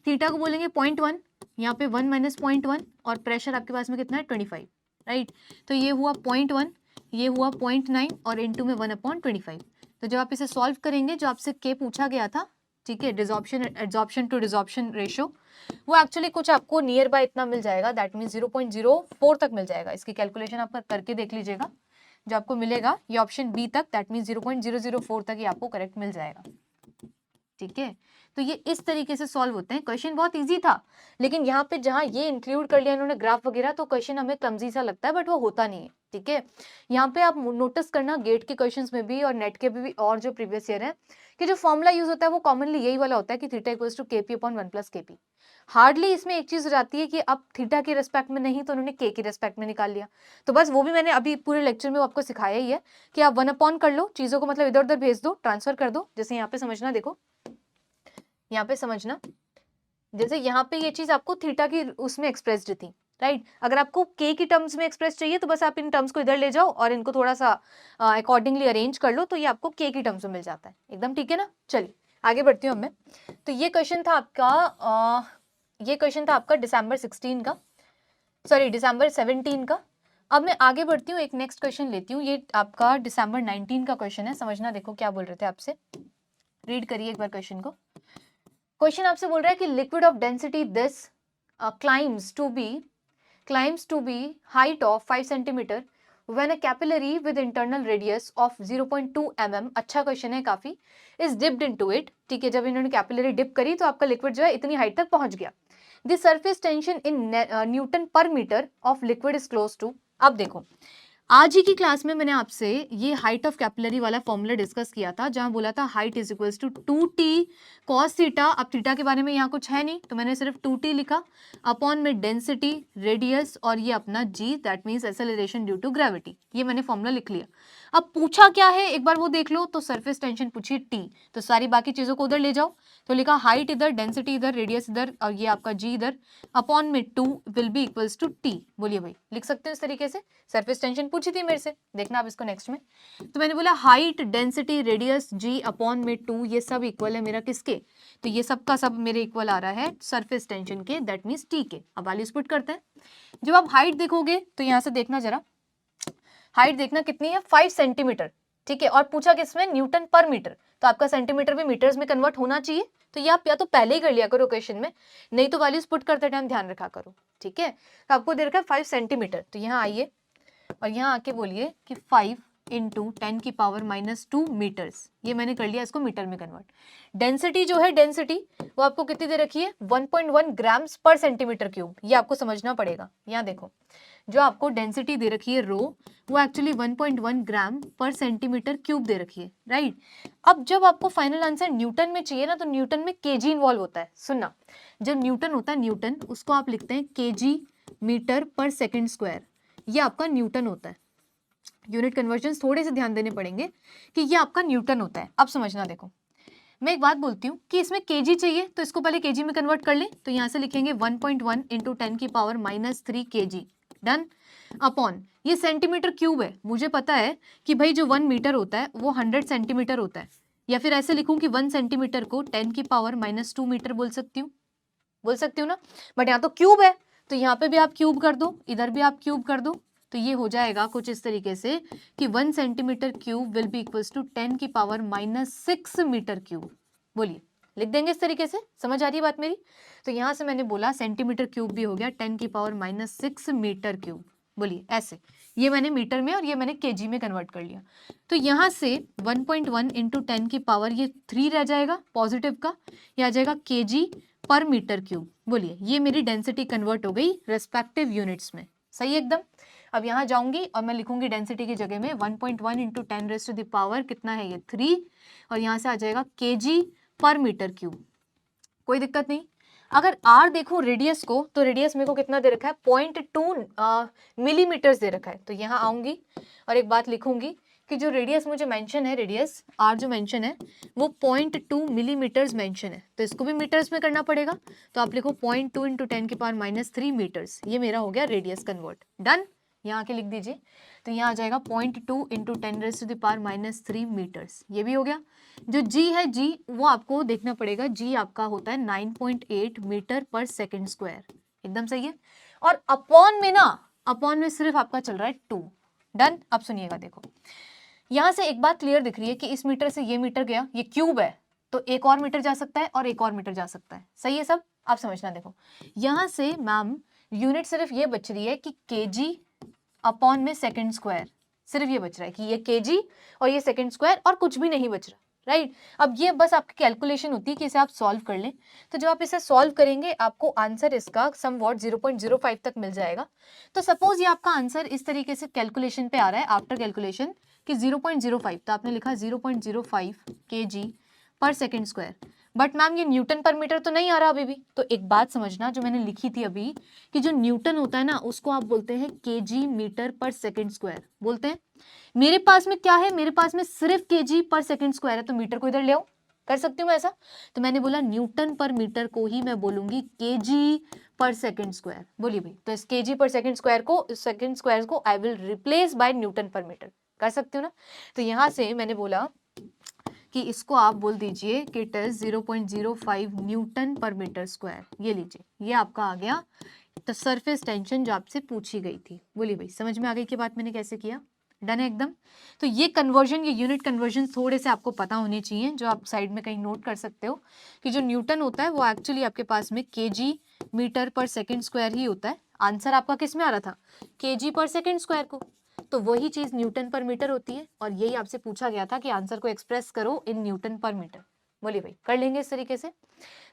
थीटा को बोलेंगे 0.1, यहाँ पे 1 - 0.1, और प्रेशर आपके पास में कितना है 25, राइट। तो ये हुआ 0.1, ये हुआ 0.9, और इनटू में 1/25। तो जब आप इसे सॉल्व करेंगे, जो आपसे के पूछा गया था, ठीक है, desorption adsorption to desorption ratio, वो एक्चुअली कुछ आपको नियर बाय इतना मिल जाएगा, दैट मीन 0.04 तक मिल जाएगा। इसकी कैलकुलेशन आप करके देख लीजिएगा, जो आपको मिलेगा ये ऑप्शन बी तक, दैट मीन 0.004 तक ये आपको करेक्ट मिल जाएगा, ठीक है। तो ये इस तरीके से सॉल्व होते हैं। क्वेश्चन बहुत इजी था, लेकिन यहाँ पे जहाँ ये इंक्लूड कर लिया इन्होंने ग्राफ वगैरह, तो क्वेश्चन हमें क्लमजी सा लगता है, बट वो होता नहीं है, ठीक है। यहाँ पे आप नोटिस करना गेट के क्वेश्चंस में भी और नेट के भी और जो प्रीवियस ईयर है, कि जो फॉर्मूला यूज होता है वो कॉमनली यही वाला होता है कि theta equals to KP upon 1 + KP। Hardly इसमें एक चीज हो जाती है कि अब थीटा के रेस्पेक्ट में नहीं तो उन्होंने के की रेस्पेक्ट में निकाल लिया। तो बस वो भी मैंने अभी पूरे लेक्चर में आपको सिखाया ही है कि आप 1/, कर लो चीजों को, मतलब इधर उधर भेज दो, ट्रांसफर कर दो। जैसे यहाँ पे समझना, देखो यहाँ पे समझना, जैसे यहाँ पे ये चीज आपको थीटा की उसमें एक्सप्रेस्ड थी, राइट। अगर आपको के की टर्म्स में एक्सप्रेस चाहिए तो बस आप इन टर्म्स को इधर ले जाओ और इनको थोड़ा सा अकॉर्डिंगली अरेंज कर लो, तो ये आपको के की टर्म्स में मिल जाता है, एकदम ठीक है ना। चलिए आगे बढ़ती हूँ मैं। तो ये क्वेश्चन था आपका दिसंबर 16 का, सॉरी दिसंबर 17 का। अब मैं आगे बढ़ती हूँ, एक नेक्स्ट क्वेश्चन लेती हूँ। ये आपका दिसंबर 19 का क्वेश्चन है, समझना देखो क्या बोल रहे थे आपसे, रीड करिए एक बार क्वेश्चन को। क्वेश्चन आपसे बोल रहा है कि liquid of density this climbs to be height of 5 centimeter when a capillary with internal radius of 0.2 mm, अच्छा क्वेश्चन है काफी, is dipped into it, ठीक है। जब इन्होंने कैपिलरी डिप करी तो आपका लिक्विड जो है इतनी हाइट तक पहुंच गया। The surface tension in newton per metre of liquid is close to. अब देखो, आज ही की क्लास में मैंने आपसे ये हाइट ऑफ कैपिलरी वाला फॉर्मूला डिस्कस किया था, जहां बोला था height is equals to 2t cos theta. अब थीटा के बारे में यहाँ कुछ है नहीं, तो मैंने सिर्फ 2t लिखा, अपॉन में डेंसिटी, रेडियस, और ये अपना g, that means acceleration due to gravity. ये मैंने फॉर्मूला लिख लिया। अब पूछा क्या है एक बार वो देख लो, तो सरफेस टेंशन पूछी t, तो सारी बाकी चीजों को उधर ले जाओ। तो लिखा हाइट इधर, डेंसिटी इधर, रेडियस इधर और ये आपका जी इधर, अपॉन में 2 will be equals to t. बोलिए भाई, लिख सकते हो इस तरीके से। सरफेस टेंशन पूछी थी मेरे से, देखना आप इसको नेक्स्ट में। तो मैंने बोला हाइट, डेंसिटी, रेडियस, जी अपॉन में 2 ये सब इक्वल है मेरा किसके, तो ये सब का सब मेरे इक्वल आ रहा है सरफेस टेंशन के, दैट मीन्स टी के। अब वैल्यूज पुट करते हैं। जब आप हाइट देखोगे तो यहाँ से देखना जरा, हाइट देखना कितनी है 5 सेंटीमीटर, ठीक है, और पूछा किसमें, न्यूटन पर मीटर, तो आपका सेंटीमीटर भी मीटर्स में कन्वर्ट होना चाहिए। तो ये आप या तो पहले ही कर लिया करो क्वेश्चन में, नहीं तो वैल्यूज पुट करते टाइम ध्यान रखा करो, ठीक है। तो आपको दे रखा है 5 सेंटीमीटर, तो यहाँ आइए और यहाँ आके बोलिए कि 5 इंटू 10 की पावर -2 मीटर्स, ये मैंने कर लिया इसको मीटर में कन्वर्ट। डेंसिटी जो है, डेंसिटी वो आपको कितनी दे रखी है 1.1 ग्राम्स पर सेंटीमीटर क्यूब, ये आपको समझना पड़ेगा। यहाँ देखो जो आपको डेंसिटी दे रखी है रो, वो एक्चुअली 1.1 ग्राम पर सेंटीमीटर क्यूब दे रखी है, राइट। अब जब आपको फाइनल आंसर न्यूटन में चाहिए ना, तो न्यूटन में केजी इन्वॉल्व होता है। सुनना, जब न्यूटन होता है, न्यूटन उसको आप लिखते हैं KG metre per second square, ये आपका न्यूटन होता है। यूनिट कन्वर्जन थोड़े से ध्यान देने पड़ेंगे कि ये आपका न्यूटन होता है। अब समझना, देखो मैं एक बात बोलती हूँ कि इसमें केजी चाहिए तो इसको पहले केजी में कन्वर्ट कर ले, तो यहाँ से लिखेंगे 1.1 इंटू 10 की पावर -3 केजी, डन, अपॉन ये सेंटीमीटर क्यूब है। मुझे पता है कि भाई जो 1 मीटर होता है वो 100 सेंटीमीटर होता है, या फिर ऐसे लिखूं कि 1 सेंटीमीटर को 10 की पावर -2 मीटर बोल सकती हूँ ना, बट यहाँ तो क्यूब है, तो यहाँ पे भी आप क्यूब कर दो, इधर भी आप क्यूब कर दो, तो ये हो जाएगा कुछ इस तरीके से कि 1 centimetre cube will be equals to 10 की पावर -6 मीटर क्यूब। बोलिए, लिख देंगे इस तरीके से, समझ आ रही है बात मेरी। तो यहाँ से मैंने बोला सेंटीमीटर क्यूब भी हो गया 10 की पावर -6 मीटर क्यूब। बोलिए ऐसे, ये मैंने मीटर में और ये मैंने केजी में कन्वर्ट कर लिया। तो यहाँ से 1.1 इंटू 10 की पावर ये 3 रह जाएगा पॉजिटिव का, ये आ जाएगा केजी पर मीटर क्यूब। बोलिए, ये मेरी डेंसिटी कन्वर्ट हो गई रेस्पेक्टिव यूनिट्स में, सही एकदम। अब यहाँ जाऊंगी और मैं लिखूंगी डेंसिटी की जगह में 1.1 into 10 raise to the power कितना है ये 3, और यहाँ से आ जाएगा केजी पर मीटर क्यूब। कोई दिक्कत नहीं। अगर आर देखो रेडियस को, तो रेडियस मेरे को कितना दे रखा है 0.2 मिलीमीटर्स दे रखा है। तो यहाँ आऊंगी और एक बात लिखूंगी कि जो रेडियस मुझे मेंशन है, रेडियस आर जो मेंशन है वो 0.2 मिलीमीटर्स मेंशन है, तो इसको भी मीटर्स में करना पड़ेगा। तो आप लिखो 0.2 इंटू 10 की पावर -3 मीटर्स, ये मेरा हो गया रेडियस कन्वर्ट, डन। यहाँ के लिख दीजिए, तो यहाँ आ जाएगा 0.2 into 10 raise to the power -3 metres, ये भी हो गया। जो जी है, जी वो आपको देखना पड़ेगा, जी आपका होता है 9.8 मीटर पर सेकेंड स्क्वायर, एकदम सही है। और अपॉन में ना, अपॉन में सिर्फ आपका चल रहा है 2, डन। अब सुनिएगा, देखो यहाँ से एक बात क्लियर दिख रही है कि इस मीटर से ये मीटर गया, ये क्यूब है, तो एक और मीटर जा सकता है और एक और मीटर जा सकता है, सही है सब। आप समझना, देखो यहाँ से मैम यूनिट सिर्फ ये बच रही है कि केजी अपॉन में सेकेंड स्क्वायर, सिर्फ ये बच रहा है कि ये केजी और ये सेकेंड स्क्वायर, और कुछ भी नहीं बच रहा, राइट। अब ये बस आपकी कैलकुलेशन होती है कि इसे आप सॉल्व कर लें। तो जब आप इसे सॉल्व करेंगे आपको आंसर इसका समवॉट 0.05 तक मिल जाएगा। तो सपोज ये आपका आंसर इस तरीके से कैलकुलेशन पे आ रहा है आफ्टर कैलकुलेशन कि 0.05, तो आपने लिखा 0.05 केजी पर सेकेंड स्क्वायर, बट मैम ये न्यूटन पर मीटर तो नहीं आ रहा अभी भी। तो एक बात समझना जो मैंने लिखी थी अभी, कि जो न्यूटन होता है ना उसको आप बोलते हैं KG metre per second square बोलते हैं। मेरे पास में क्या है, मेरे पास में सिर्फ केजी पर सेकेंड स्क्वायर है, तो मीटर को इधर ले आओ, कर सकती हूँ ऐसा। तो मैंने बोला न्यूटन पर मीटर को ही मैं बोलूंगी केजी पर सेकेंड स्क्वायर। बोलिए भाई, तो इस केजी पर सेकेंड स्क्वायर को I will replace by Newton per metre, कर सकती हूँ ना। तो यहाँ से मैंने बोला कि इसको आप बोल दीजिए कि it is 0.05 Newton per metre square. ये लीजिए, ये आपका आ गया तो सरफेस टेंशन जो आपसे पूछी गई थी। बोलिए भाई, समझ में आ गई कि बात मैंने कैसे किया, डन है एकदम। तो ये कन्वर्जन, ये यूनिट कन्वर्जन थोड़े से आपको पता होने चाहिए, जो आप साइड में कहीं नोट कर सकते हो कि जो न्यूटन होता है वो एक्चुअली आपके पास में KG metre per second square ही होता है। आंसर आपका किस में आ रहा था, केजी पर सेकेंड स्क्वायर को, तो वही चीज न्यूटन पर मीटर होती है, और यही आपसे पूछा गया था कि आंसर को एक्सप्रेस करो इन न्यूटन पर मीटर। बोलिए भाई, कर लेंगे इस तरीके से।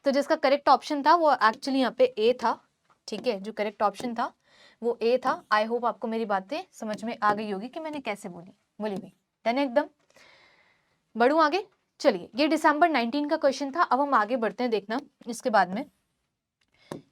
तो जिसका करेक्ट ऑप्शन था वो एक्चुअली यहाँ पे ए था, ठीक है, जो करेक्ट ऑप्शन था वो ए था। आई होप आपको मेरी बातें समझ में आ गई होगी कि मैंने कैसे बोली। बोलिए भाई, डन एकदम। बढ़ू आगे, चलिए, ये दिसंबर 19 का क्वेश्चन था। अब हम आगे बढ़ते हैं, देखना इसके बाद में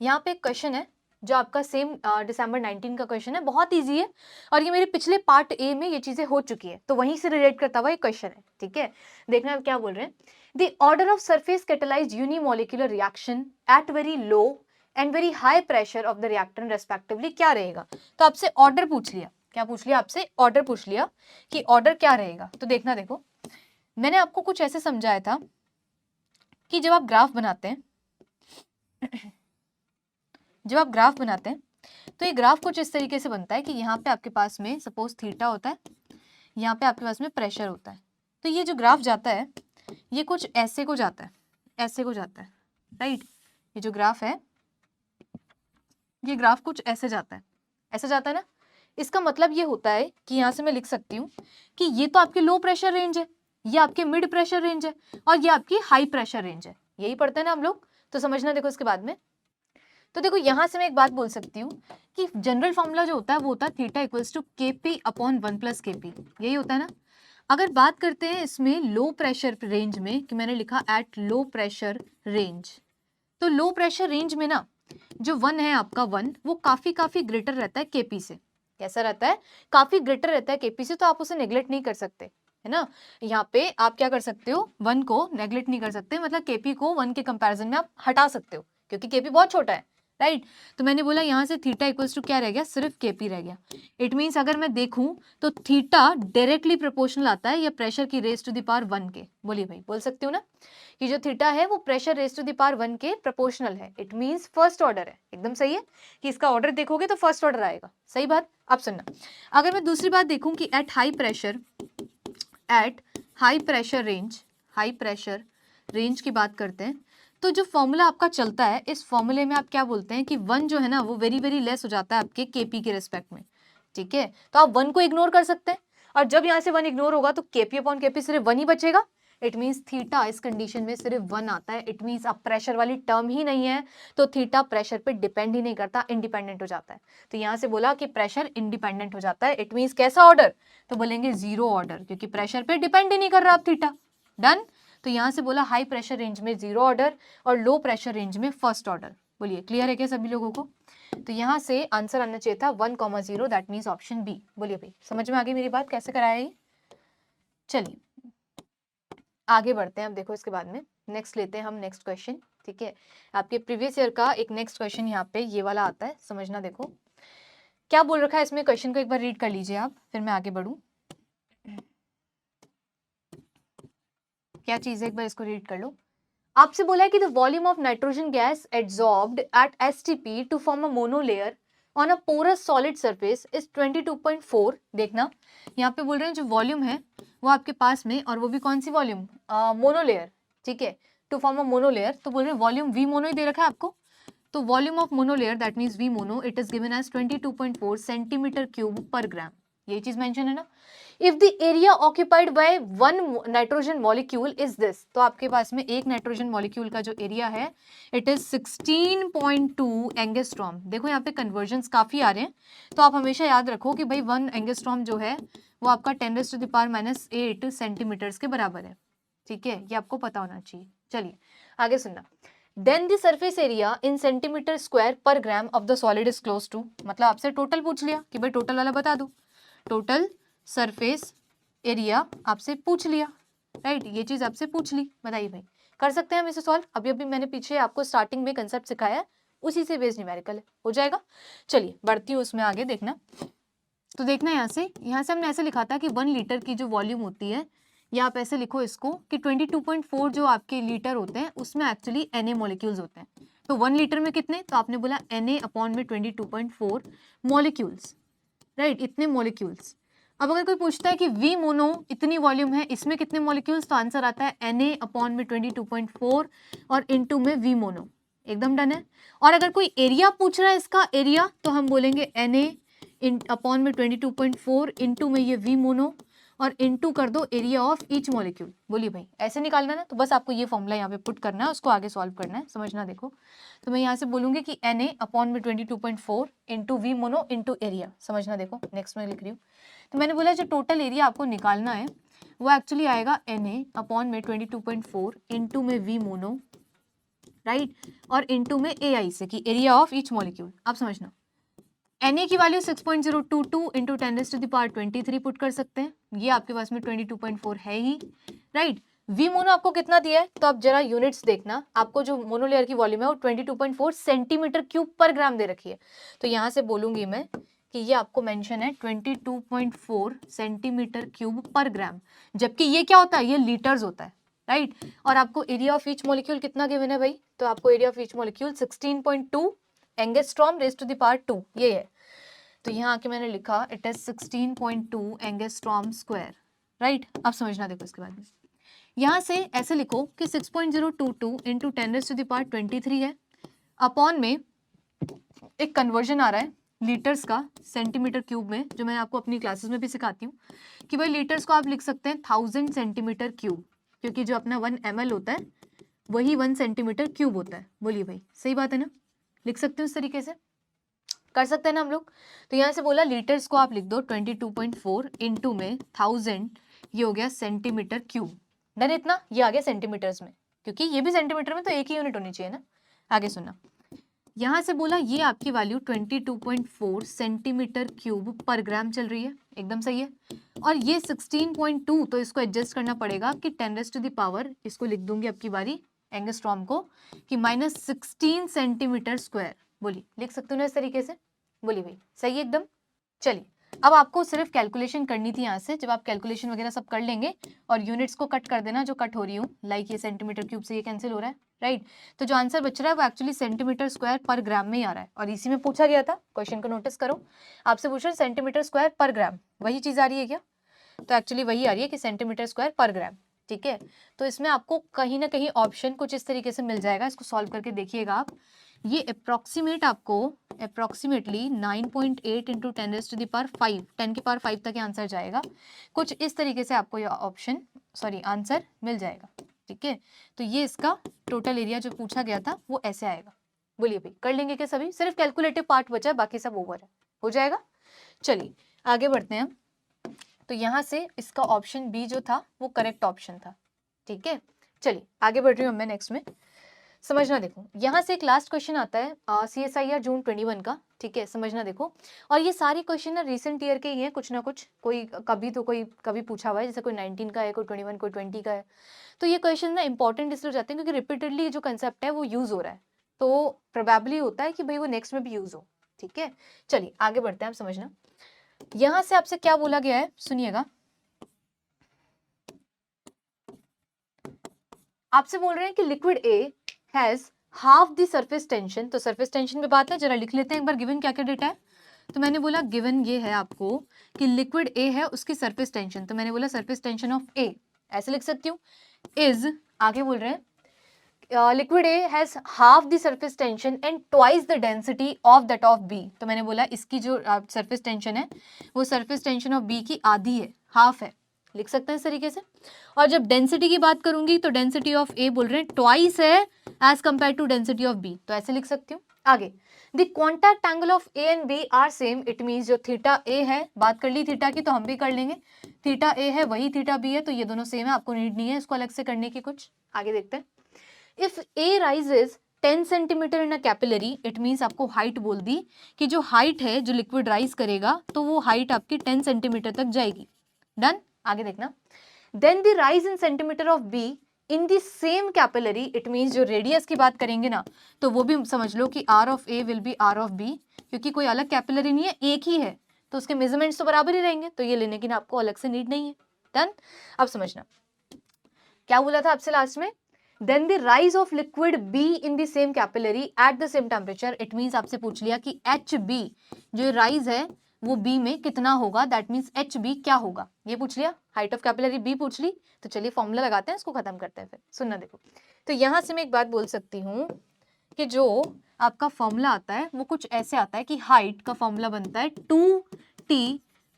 यहाँ पे एक क्वेश्चन है जो आपका सेम दिसंबर 19 का क्वेश्चन है, बहुत ईजी है और ये मेरे पिछले पार्ट ए में ये चीजें हो चुकी है, तो वहीं से रिलेट करता हुआ ये क्वेश्चन है, ठीक है। देखना क्या बोल रहे हैं, the order of surface catalysed unimolecular reaction at very low and very high pressure of the reactant respectively क्या रहेगा। तो आपसे ऑर्डर पूछ लिया, क्या पूछ लिया आपसे, ऑर्डर पूछ लिया कि ऑर्डर क्या रहेगा। तो देखना, देखो मैंने आपको कुछ ऐसे समझाया था कि जब आप ग्राफ बनाते हैं जब आप ग्राफ बनाते हैं तो ये ग्राफ कुछ इस तरीके से बनता है कि यहाँ पे आपके पास में सपोज थीटा होता है, यहाँ पे आपके पास में प्रेशर होता है। तो ये जो ग्राफ जाता है ये कुछ ऐसे को जाता है, ऐसे को जाता है, राइट। ये जो ग्राफ है ये ग्राफ कुछ ऐसे जाता है, ऐसे जाता है ना। इसका मतलब ये होता है कि यहाँ से मैं लिख सकती हूँ कि ये तो आपकी लो प्रेशर रेंज है, ये आपके मिड प्रेशर रेंज है और ये आपकी हाई प्रेशर रेंज है। यही पढ़ते हैं ना हम लोग, तो समझना देखो इसके बाद में। तो देखो यहाँ से मैं एक बात बोल सकती हूँ कि जनरल फॉर्मूला जो होता है वो होता है theta equals to KP upon 1 plus KP, यही होता है ना। अगर बात करते हैं इसमें लो प्रेशर रेंज में, कि मैंने लिखा एट लो प्रेशर रेंज, तो लो प्रेशर रेंज में ना जो 1 है आपका 1 वो काफी ग्रेटर रहता है KP से। कैसा रहता है, काफी ग्रेटर रहता है KP से, तो आप उसे नेग्लेक्ट नहीं कर सकते, है ना। यहाँ पे आप क्या कर सकते हो, 1 को नेग्लेक्ट नहीं कर सकते, मतलब KP को 1 के कंपैरिजन में आप हटा सकते हो क्योंकि KP बहुत छोटा है, राइट। तो मैंने बोला यहाँ से थीटा इक्वल्स टू क्या रह गया, सिर्फ KP रह गया। इट मीन्स अगर मैं देखूं तो थीटा डायरेक्टली प्रोपोर्शनल आता है या प्रेशर की रेज टू द पावर 1 के। बोलिए भाई, बोल सकती हूँ ना कि जो थीटा है वो pressure raise to the power 1 के प्रोपोर्शनल है। इट मींस फर्स्ट ऑर्डर है, एकदम सही है कि इसका ऑर्डर देखोगे तो फर्स्ट ऑर्डर आएगा, सही बात। अब सुनना, अगर मैं दूसरी बात देखूं कि एट हाई प्रेशर रेंज की बात करते हैं, तो जो फॉर्मूला आपका चलता है इस फॉर्मूले में आप क्या बोलते हैं कि 1 जो है ना वो वेरी लेस हो जाता है आपके KP के रिस्पेक्ट में, ठीक है। तो आप 1 को इग्नोर कर सकते हैं और जब यहाँ से 1 इग्नोर होगा तो KP अपॉन KP सिर्फ 1 ही बचेगा। इट मीन्स थीटा इस कंडीशन में सिर्फ 1 आता है। इट मीन्स अब प्रेशर वाली टर्म ही नहीं है, तो थीटा प्रेशर पे डिपेंड ही नहीं करता, इंडिपेंडेंट हो जाता है। तो यहाँ से बोला कि प्रेशर इंडिपेंडेंट हो जाता है। इट मीन्स कैसा ऑर्डर, तो बोलेंगे जीरो ऑर्डर, क्योंकि प्रेशर पे डिपेंड ही नहीं कर रहा आप थीटा। डन। तो यहाँ से बोला हाई प्रेशर रेंज में जीरो ऑर्डर और लो प्रेशर रेंज में फर्स्ट ऑर्डर। बोलिए क्लियर है क्या सभी लोगों को। तो यहाँ से आंसर आना चाहिए था 1,0, दैट मीन्स ऑप्शन बी। बोलिए भाई, समझ में आ गई मेरी बात, कैसे कराया ये। चलिए आगे बढ़ते हैं। अब देखो इसके बाद में नेक्स्ट लेते हैं हम नेक्स्ट क्वेश्चन, ठीक है। आपके प्रीवियस ईयर का एक नेक्स्ट क्वेश्चन यहाँ पे ये वाला आता है, समझना। देखो क्या बोल रखा है इसमें, क्वेश्चन को एक बार रीड कर लीजिए आप, फिर मैं आगे बढ़ूं। क्या चीज है, एक बार इसको रीड कर लो। आपसे बोला है कि the volume of nitrogen gas absorbed at STP to form a monolayer on a porous solid surface is 22.4। देखना यहाँ पे बोल रहे हैं जो वॉल्यूम है वो आपके पास में, और वो भी कौन सी वॉल्यूम, मोनोलेयर, ठीक है, टू फॉर्म अ मोनोलेयर। तो बोल रहे हैं वॉल्यूम V मोनो ही दे रखा है आपको, तो volume of monolayer that means V mono it is given as 22.4 centimetre cube per gram. यही चीज मेंशन है ना। If the area occupied by 1 nitrogen molecule is this, तो आपके पास में एक नाइट्रोजन मॉलिक्यूल का जो एरिया है इट इज 16.2 एंगस्ट्रॉम। देखो यहाँ पे कन्वर्जन्स काफी आ रहे हैं, तो आप हमेशा याद रखो कि भाई 1 एंगस्ट्रॉम जो है वो आपका 10⁻⁻8 सेंटीमीटर्स के बराबर है, ठीक है, ये आपको पता होना चाहिए। चलिए आगे सुनना। Then the surface area in centimetre square per gram of the solid is close to, मतलब आपसे टोटल पूछ लिया कि भाई टोटल वाला बता दो, टोटल सरफेस एरिया आपसे पूछ लिया, राइट, ये चीज आपसे पूछ ली। बताइए भाई, कर सकते हैं हम इसे सॉल्व। अभी अभी मैंने पीछे आपको स्टार्टिंग में कंसेप्ट सिखाया है, उसी से बेस्ड न्यूमेरिकल है, हो जाएगा। चलिए बढ़ती हूँ उसमें आगे, देखना। तो देखना यहाँ से हमने ऐसे लिखा था कि 1 लीटर की जो वॉल्यूम होती है, या आप ऐसे लिखो इसको कि 22.4 जो आपके लीटर होते हैं उसमें एक्चुअली Na मॉलिक्यूल्स होते हैं। तो 1 लीटर में कितने, तो आपने बोला Na अपॉन में 22.4 मॉलिक्यूल्स, राइट, इतने मॉलिक्यूल्स। अब अगर कोई पूछता है कि V मोनो इतनी वॉल्यूम है, इसमें कितने मॉलिक्यूल्स, तो आंसर आता है Na अपॉन में 22.4 और इनटू में V मोनो, एकदम डन है। और अगर कोई एरिया पूछ रहा है इसका एरिया, तो हम बोलेंगे Na अपॉन में 22.4 इनटू में ये V मोनो और इनटू कर दो एरिया ऑफ ईच मॉलिक्यूल। बोलिए भाई, ऐसे निकालना ना, तो बस आपको ये फॉर्मूला यहाँ पे पुट करना है, उसको आगे सॉल्व करना है, समझना। देखो तो मैं यहाँ से बोलूंगी कि Na अपॉन में 22.4 into V mono into area, समझना। देखो नेक्स्ट में लिख रही हूँ, तो मैंने बोला जो टोटल एरिया आपको निकालना है वो एक्चुअली आएगा Na अपॉन में 22.4 इंटू में V मोनो राइट, और इनटू में AI से कि एरिया ऑफ ईच मॉलिक्यूल। आप समझना Na की वैल्यू 6.022 इंटू 10⁻23 पुट कर सकते हैं, ये आपके पास में 22.4 है ही, राइट। वी मोनो आपको कितना दिया है, तो आप जरा यूनिट्स देखना, आपको जो मोनोलेयर की वॉल्यूम है वो 22.4 सेंटीमीटर क्यूब पर ग्राम दे रखी है, तो यहाँ से बोलूंगी मैं कि ये आपको मेंशन है 22.4 सेंटीमीटर क्यूब पर ग्राम, जबकि ये क्या होता है, ये लीटर्स होता है, राइट। और आपको एरिया ऑफ ईच मॉलिक्यूल कितना गिवन है भाई, तो आपको area of each molecule 16.2 angstrom raise to the power 2 ये है, तो यहाँ आके मैंने लिखा it is 16.2 angstrom square, right. अब समझना देखो इसके बाद में, यहाँ से ऐसे लिखो कि 6.022 इंटू 10⁻23 है, अपॉन में एक कन्वर्जन आ रहा है लीटर्स का सेंटीमीटर क्यूब में, जो मैं आपको अपनी क्लासेस में भी सिखाती हूँ कि भाई लीटर्स को आप लिख सकते हैं 1000 सेंटीमीटर क्यूब, क्योंकि जो अपना 1 ml होता है वही 1 सेंटीमीटर क्यूब होता है। बोलिए भाई सही बात है ना, लिख सकते हो इस तरीके से, कर सकते हैं ना हम लोग। तो यहाँ से बोला लीटर्स को आप लिख दो 22.4 इंटू में 1000, ये हो गया सेंटीमीटर क्यूब, डन इतना, ये आ गया सेंटीमीटर्स में, क्योंकि ये भी सेंटीमीटर में तो एक ही यूनिट होनी चाहिए ना। आगे सुनना, यहाँ से बोला ये आपकी वैल्यू 22.4 सेंटीमीटर क्यूब पर ग्राम चल रही है, एकदम सही है। और ये 16.2, तो इसको एडजस्ट करना पड़ेगा कि 10⁻, इसको लिख दूंगी अब की बारी एंगस्ट्रॉम को कि -16 सेंटीमीटर स्क्वायर। बोलिए लिख सकते हो ना इस तरीके से, बोलिए भाई सही है एकदम। चलिए अब आपको सिर्फ कैलकुलेशन करनी थी यहाँ से, जब आप कैलकुलेशन वगैरह सब कर लेंगे और यूनिट्स को कट कर देना जो कट हो रही हूँ, लाइक ये सेंटीमीटर क्यूब से ये कैंसिल हो रहा है, राइट। तो जो आंसर बच रहा है वो एक्चुअली सेंटीमीटर स्क्वायर पर ग्राम में ही आ रहा है, और इसी में पूछा गया था, क्वेश्चन को नोटिस करो, आपसे पूछ रहे सेंटीमीटर स्क्वायर पर ग्राम, वही चीज आ रही है क्या, तो एक्चुअली वही आ रही है कि सेंटीमीटर स्क्वायर पर ग्राम, ठीक है। तो इसमें आपको कहीं ना कहीं ऑप्शन कुछ इस तरीके से मिल जाएगा, इसको सॉल्व करके देखिएगा आप, ये अप्रोक्सीमेट आपको अप्रोक्सीमेटली 9.8 इंटू 10⁻5 10 की पावर 5 तक आंसर जाएगा, कुछ इस तरीके से आपको ये ऑप्शन आंसर मिल जाएगा, ठीक है। तो ये इसका टोटल एरिया जो पूछा गया था वो ऐसे आएगा। बोलिए भाई कर लेंगे क्या सभी, सिर्फ कैलकुलेटिव पार्ट बचा है, बाकी सब ओवर है, हो जाएगा। चलिए आगे बढ़ते हैं हम, तो यहाँ से इसका ऑप्शन बी जो था वो करेक्ट ऑप्शन था, ठीक है। चलिए आगे बढ़ रही हूँ मैं नेक्स्ट में, समझना देखो, यहाँ से एक लास्ट क्वेश्चन आता है CSIR जून 21 का, ठीक है, समझना देखो। और ये सारे क्वेश्चन ना रिसेंट ईयर के ही हैं, कुछ ना कुछ, कोई कभी तो कोई कभी पूछा हुआ है, जैसे कोई 19 का है, कोई 21, कोई 20 का है। तो ये क्वेश्चन ना इंपॉर्टेंट इसलिए हो जाते हैं क्योंकि रिपीटेडली जो कंसेप्ट है वो यूज हो रहा है, तो प्रोबेबली होता है कि भाई वो नेक्स्ट में भी यूज हो, ठीक है। चलिए आगे बढ़ते हैं, आप समझना, यहाँ से आपसे क्या बोला गया है, सुनिएगा, आपसे बोल रहे हैं कि liquid A has half the surface tension, तो सरफेस टेंशन पे बात है, जरा लिख लेते हैं एक बार गिवन क्या क्या डेटा है। तो मैंने बोला गिवन ये है आपको कि लिक्विड ए है उसकी सरफेस टेंशन, तो मैंने बोला सरफेस टेंशन ऑफ ए, ऐसे लिख सकती हूँ, इज, आगे बोल रहे हैं liquid A has half the surface tension and twice the density of that of B, तो मैंने बोला इसकी जो सरफेस टेंशन है वो सरफेस टेंशन ऑफ बी की आधी है, हाफ है, लिख सकते हैं इस तरीके से। और जब डेंसिटी की बात करूंगी तो डेंसिटी ऑफ ए बोल रहे हैं ट्वाइस है as compare to density of B, तो ऐसे लिख सकती हूँ। आगे the contact angle of A and B are same, it means जो थीटा ए है, बात कर ली थीटा की तो हम भी कर लेंगे, थीटा ए है वही थीटा बी है, तो ये दोनों सेम है, आपको नीड नहीं है इसको अलग से करने की कुछ। आगे देखते हैं, if A rises 10 centimetre in a capillary, it means आपको हाइट बोल दी कि जो हाइट है जो लिक्विड राइज करेगा तो वो हाइट आपकी 10 सेंटीमीटर तक जाएगी, डन। आगे देखना, then the rise in centimetre of B in the same capillary, it means जो रेडियस की बात करेंगे ना तो वो भी समझ लो कि r of A will be r of B, क्योंकि कोई अलग कैपिलरी नहीं है, एक ही है, तो उसके मेजरमेंट्स तो बराबर ही रहेंगे, तो ये लेने की ना आपको अलग से नीड नहीं है, डन। अब समझना क्या बोला था आपसे लास्ट में, then the rise of liquid B in the same capillary at the same temperature, it means आपसे पूछ लिया कि एच बी जो राइज है वो बी में कितना होगा, दैट मीन्स एच बी क्या होगा, ये पूछ लिया, हाइट ऑफ कैपिलरी बी पूछ ली, तो चलिए फॉर्मूला लगाते हैं, इसको खत्म करते हैं फिर। सुनना देखो, तो यहाँ से मैं एक बात बोल सकती हूँ कि जो आपका फॉर्मूला आता है वो कुछ ऐसे आता है कि हाइट का फॉर्मूला बनता है 2t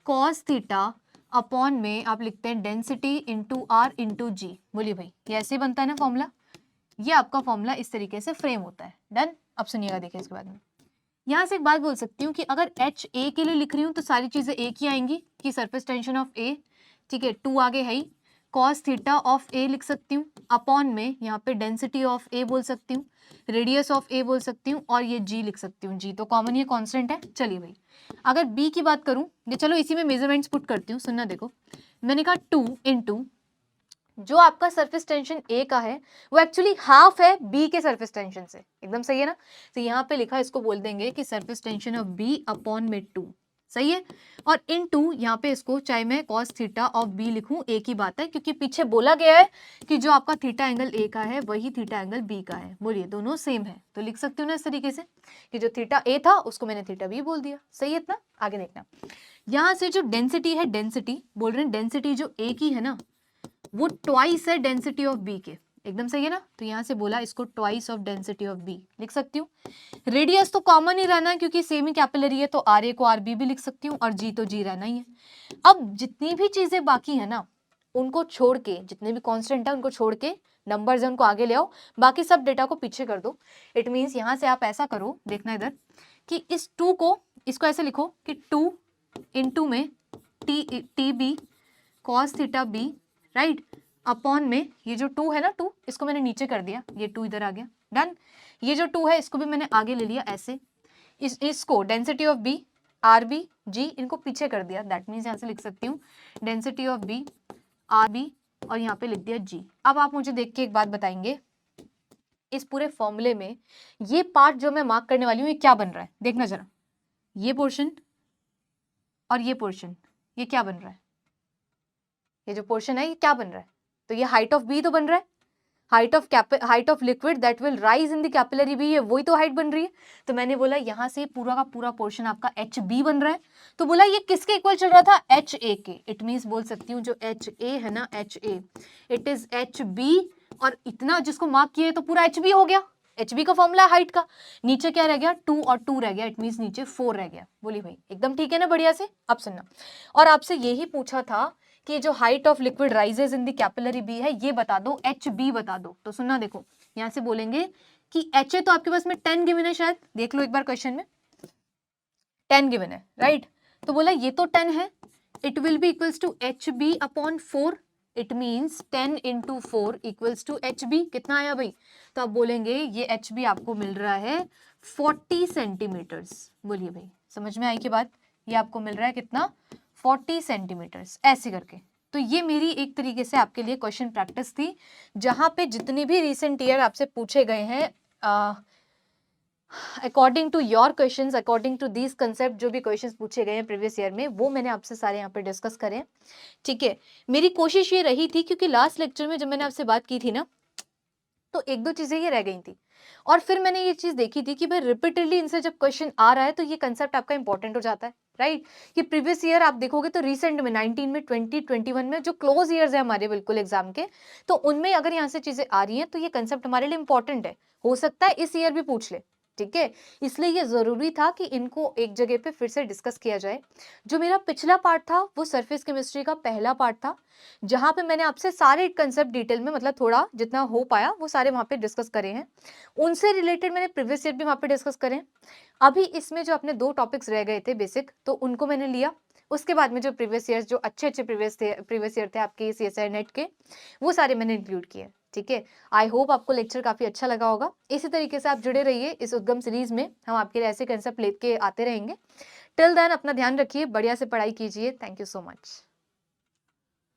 cos थीटा अपॉन में आप लिखते हैं डेंसिटी इंटू आर इंटू जी। बोलिए भाई ये ऐसे बनता है ना फॉर्मूला, ये आपका फॉर्मूला इस तरीके से फ्रेम होता है, डन। अब सुनिएगा, देखिए इसके बाद में यहाँ से एक बात बोल सकती हूँ कि अगर एच ए के लिए लिख रही हूँ तो सारी चीजें एक ही आएंगी कि सरफेस टेंशन ऑफ ए, ठीक है, 2 आगे है ही, कॉस थीटा ऑफ ए लिख सकती हूँ, अपॉन में यहाँ पे डेंसिटी ऑफ ए बोल सकती हूँ, रेडियस ऑफ ए बोल सकती हूँ, और ये जी लिख सकती हूँ। जी तो कॉमन ये कांस्टेंट है। चलिए भाई, अगर बी की बात करूँ, ये चलो इसी में मेजरमेंट्स पुट करती हूँ। सुनना देखो, मैंने कहा 2 इंटू जो आपका सरफेस टेंशन ए का है वो एक्चुअली हाफ है बी के सरफेस टेंशन से, एकदम सही है ना। तो यहाँ पे लिखा, इसको बोल देंगे कि surface tension of B upon में 2, सही है। और इन टू यहाँ पे इसको चाहे मैं कॉस थीटा ऑफ बी लिखूं, एक ही बात है, क्योंकि पीछे बोला गया है कि जो आपका थीटा एंगल ए का है वही थीटा एंगल बी का है। बोलिए दोनों सेम है, तो लिख सकती हूँ ना इस तरीके से कि जो थीटा ए था उसको मैंने थीटा बी बोल दिया। सही है इतना? आगे देखना, यहाँ से जो डेंसिटी है, डेंसिटी बोल रहे हैं, डेंसिटी जो ए की है ना वो ट्वाइस है डेंसिटी ऑफ बी के, एकदम सही है ना। तो यहां से बोला इसको twice of density of B लिख सकती हूँ। रेडियस तो कॉमन ही रहना है क्योंकि सेम ही कैपिलरी है, तो आर ए को आर बी भी लिख सकती हूँ, और जी तो जी रहना ही है। अब जितनी भी चीजें बाकी है ना उनको छोड़ के, जितने भी कांस्टेंट है उनको छोड़ के नंबर्स है उनको आगे ले आओ, बाकी सब डेटा को पीछे कर दो। इट मीन्स यहां से आप ऐसा करो, देखना इधर, कि इस 2 को, इसको ऐसे लिखो कि 2 इंटू में t B cos theta B, right, upon में ये जो 2 है ना, 2 इसको मैंने नीचे कर दिया, ये 2 इधर आ गया, डन। ये जो 2 है इसको भी मैंने आगे ले लिया ऐसे, इसको density of B are B G इनको पीछे कर दिया, दैट मीन्स यहाँ से लिख सकती हूँ density of B are B, और यहाँ पे लिख दिया जी। अब आप मुझे देख के एक बात बताएंगे, इस पूरे फॉर्मूले में ये पार्ट जो मैं मार्क करने वाली हूँ ये क्या बन रहा है, देखना जरा, ये पोर्शन और ये पोर्शन, ये क्या बन रहा है, ये जो पोर्शन है ये क्या बन रहा है, तो ये हाइट ऑफ बी तो बन रहा है, height of liquid that will rise in the capillary B, वही तो हाइट बन रही है। तो मैंने बोला यहाँ से पूरा का पूरा पोर्शन आपका एच बी बन रहा है, तो बोला ये किसके इक्वल चल रहा था, एच ए के। इट मीन्स बोल सकती हूँ जो एच ए है ना, h A, it is h B, और इतना जिसको मार्क किया तो पूरा एच बी हो गया। एच बी का फॉर्मूला है हाइट का, नीचे क्या रह गया 2 और 2 रह गया, इट मीन्स नीचे 4 रह गया। बोलिए भाई एकदम ठीक है ना, बढ़िया से। अब सुनना, और आपसे यही पूछा था कि जो height of liquid rises in the capillary B है ये बता दो, एच बी बता दो। तो सुनना देखो, यहां से बोलेंगे कि एच ए तो आपके पास में 10 गिवन है, शायद देख लो एक बार क्वेश्चन में 10 गिवन है, राइट। तो बोला ये तो 10 है, it will be equals to h B upon 4, it means 10 into 4 equals to h B. कितना आया भाई, तो आप बोलेंगे ये एच बी आपको मिल रहा है 40 सेंटीमीटर्स। बोलिए भाई समझ में आई की बात, ये आपको मिल रहा है कितना, 40 सेंटीमीटर्स, ऐसे करके। तो ये मेरी एक तरीके से आपके लिए क्वेश्चन प्रैक्टिस थी, जहां पे जितने भी रिसेंट ईयर आपसे पूछे गए हैं according to your questions, according to these concept, जो भी क्वेश्चंस पूछे गए हैं प्रीवियस ईयर में वो मैंने आपसे सारे यहाँ पे डिस्कस करे हैं। ठीक है, मेरी कोशिश ये रही थी, क्योंकि लास्ट लेक्चर में जब मैंने आपसे बात की थी ना तो एक दो चीजें ये रह गई थी, और फिर मैंने ये चीज देखी थी कि भाई रिपीटेडली इनसे जब क्वेश्चन आ रहा है तो ये कंसेप्ट आपका इंपॉर्टेंट हो जाता है, राइट। कि प्रीवियस ईयर आप देखोगे तो रिसेंट में 19 में 20 21 में जो क्लोज ईयर्स है हमारे बिल्कुल एग्जाम के, तो उनमें अगर यहाँ से चीजें आ रही हैं तो ये कंसेप्ट हमारे लिए इंपॉर्टेंट है, हो सकता है इस ईयर भी पूछ ले। ठीक है, इसलिए ये जरूरी था कि इनको एक जगह पे फिर से डिस्कस किया जाए। जो मेरा पिछला पार्ट था वो सरफेस केमिस्ट्री का पहला पार्ट था, जहां पे मैंने आपसे सारे कंसेप्ट डिटेल में, मतलब थोड़ा जितना हो पाया वो सारे वहां पे डिस्कस करे हैं, उनसे रिलेटेड मैंने प्रीवियस ईयर भी वहां पे डिस्कस करे हैं। अभी इसमें जो अपने 2 टॉपिक्स रह गए थे बेसिक, तो उनको मैंने लिया। उसके बाद में जो प्रीवियस ईयर, जो अच्छे अच्छे प्रीवियस ईयर थे आपके CSIR नेट के, वो सारे मैंने इंक्लूड किए। ठीक है, आई होप आपको लेक्चर काफी अच्छा लगा होगा। इसी तरीके से आप जुड़े रहिए इस उद्गम सीरीज में, हम आपके लिए ऐसे कंसेप्ट लेके आते रहेंगे। टिल देन अपना ध्यान रखिए, बढ़िया से पढ़ाई कीजिए। Thank you so much.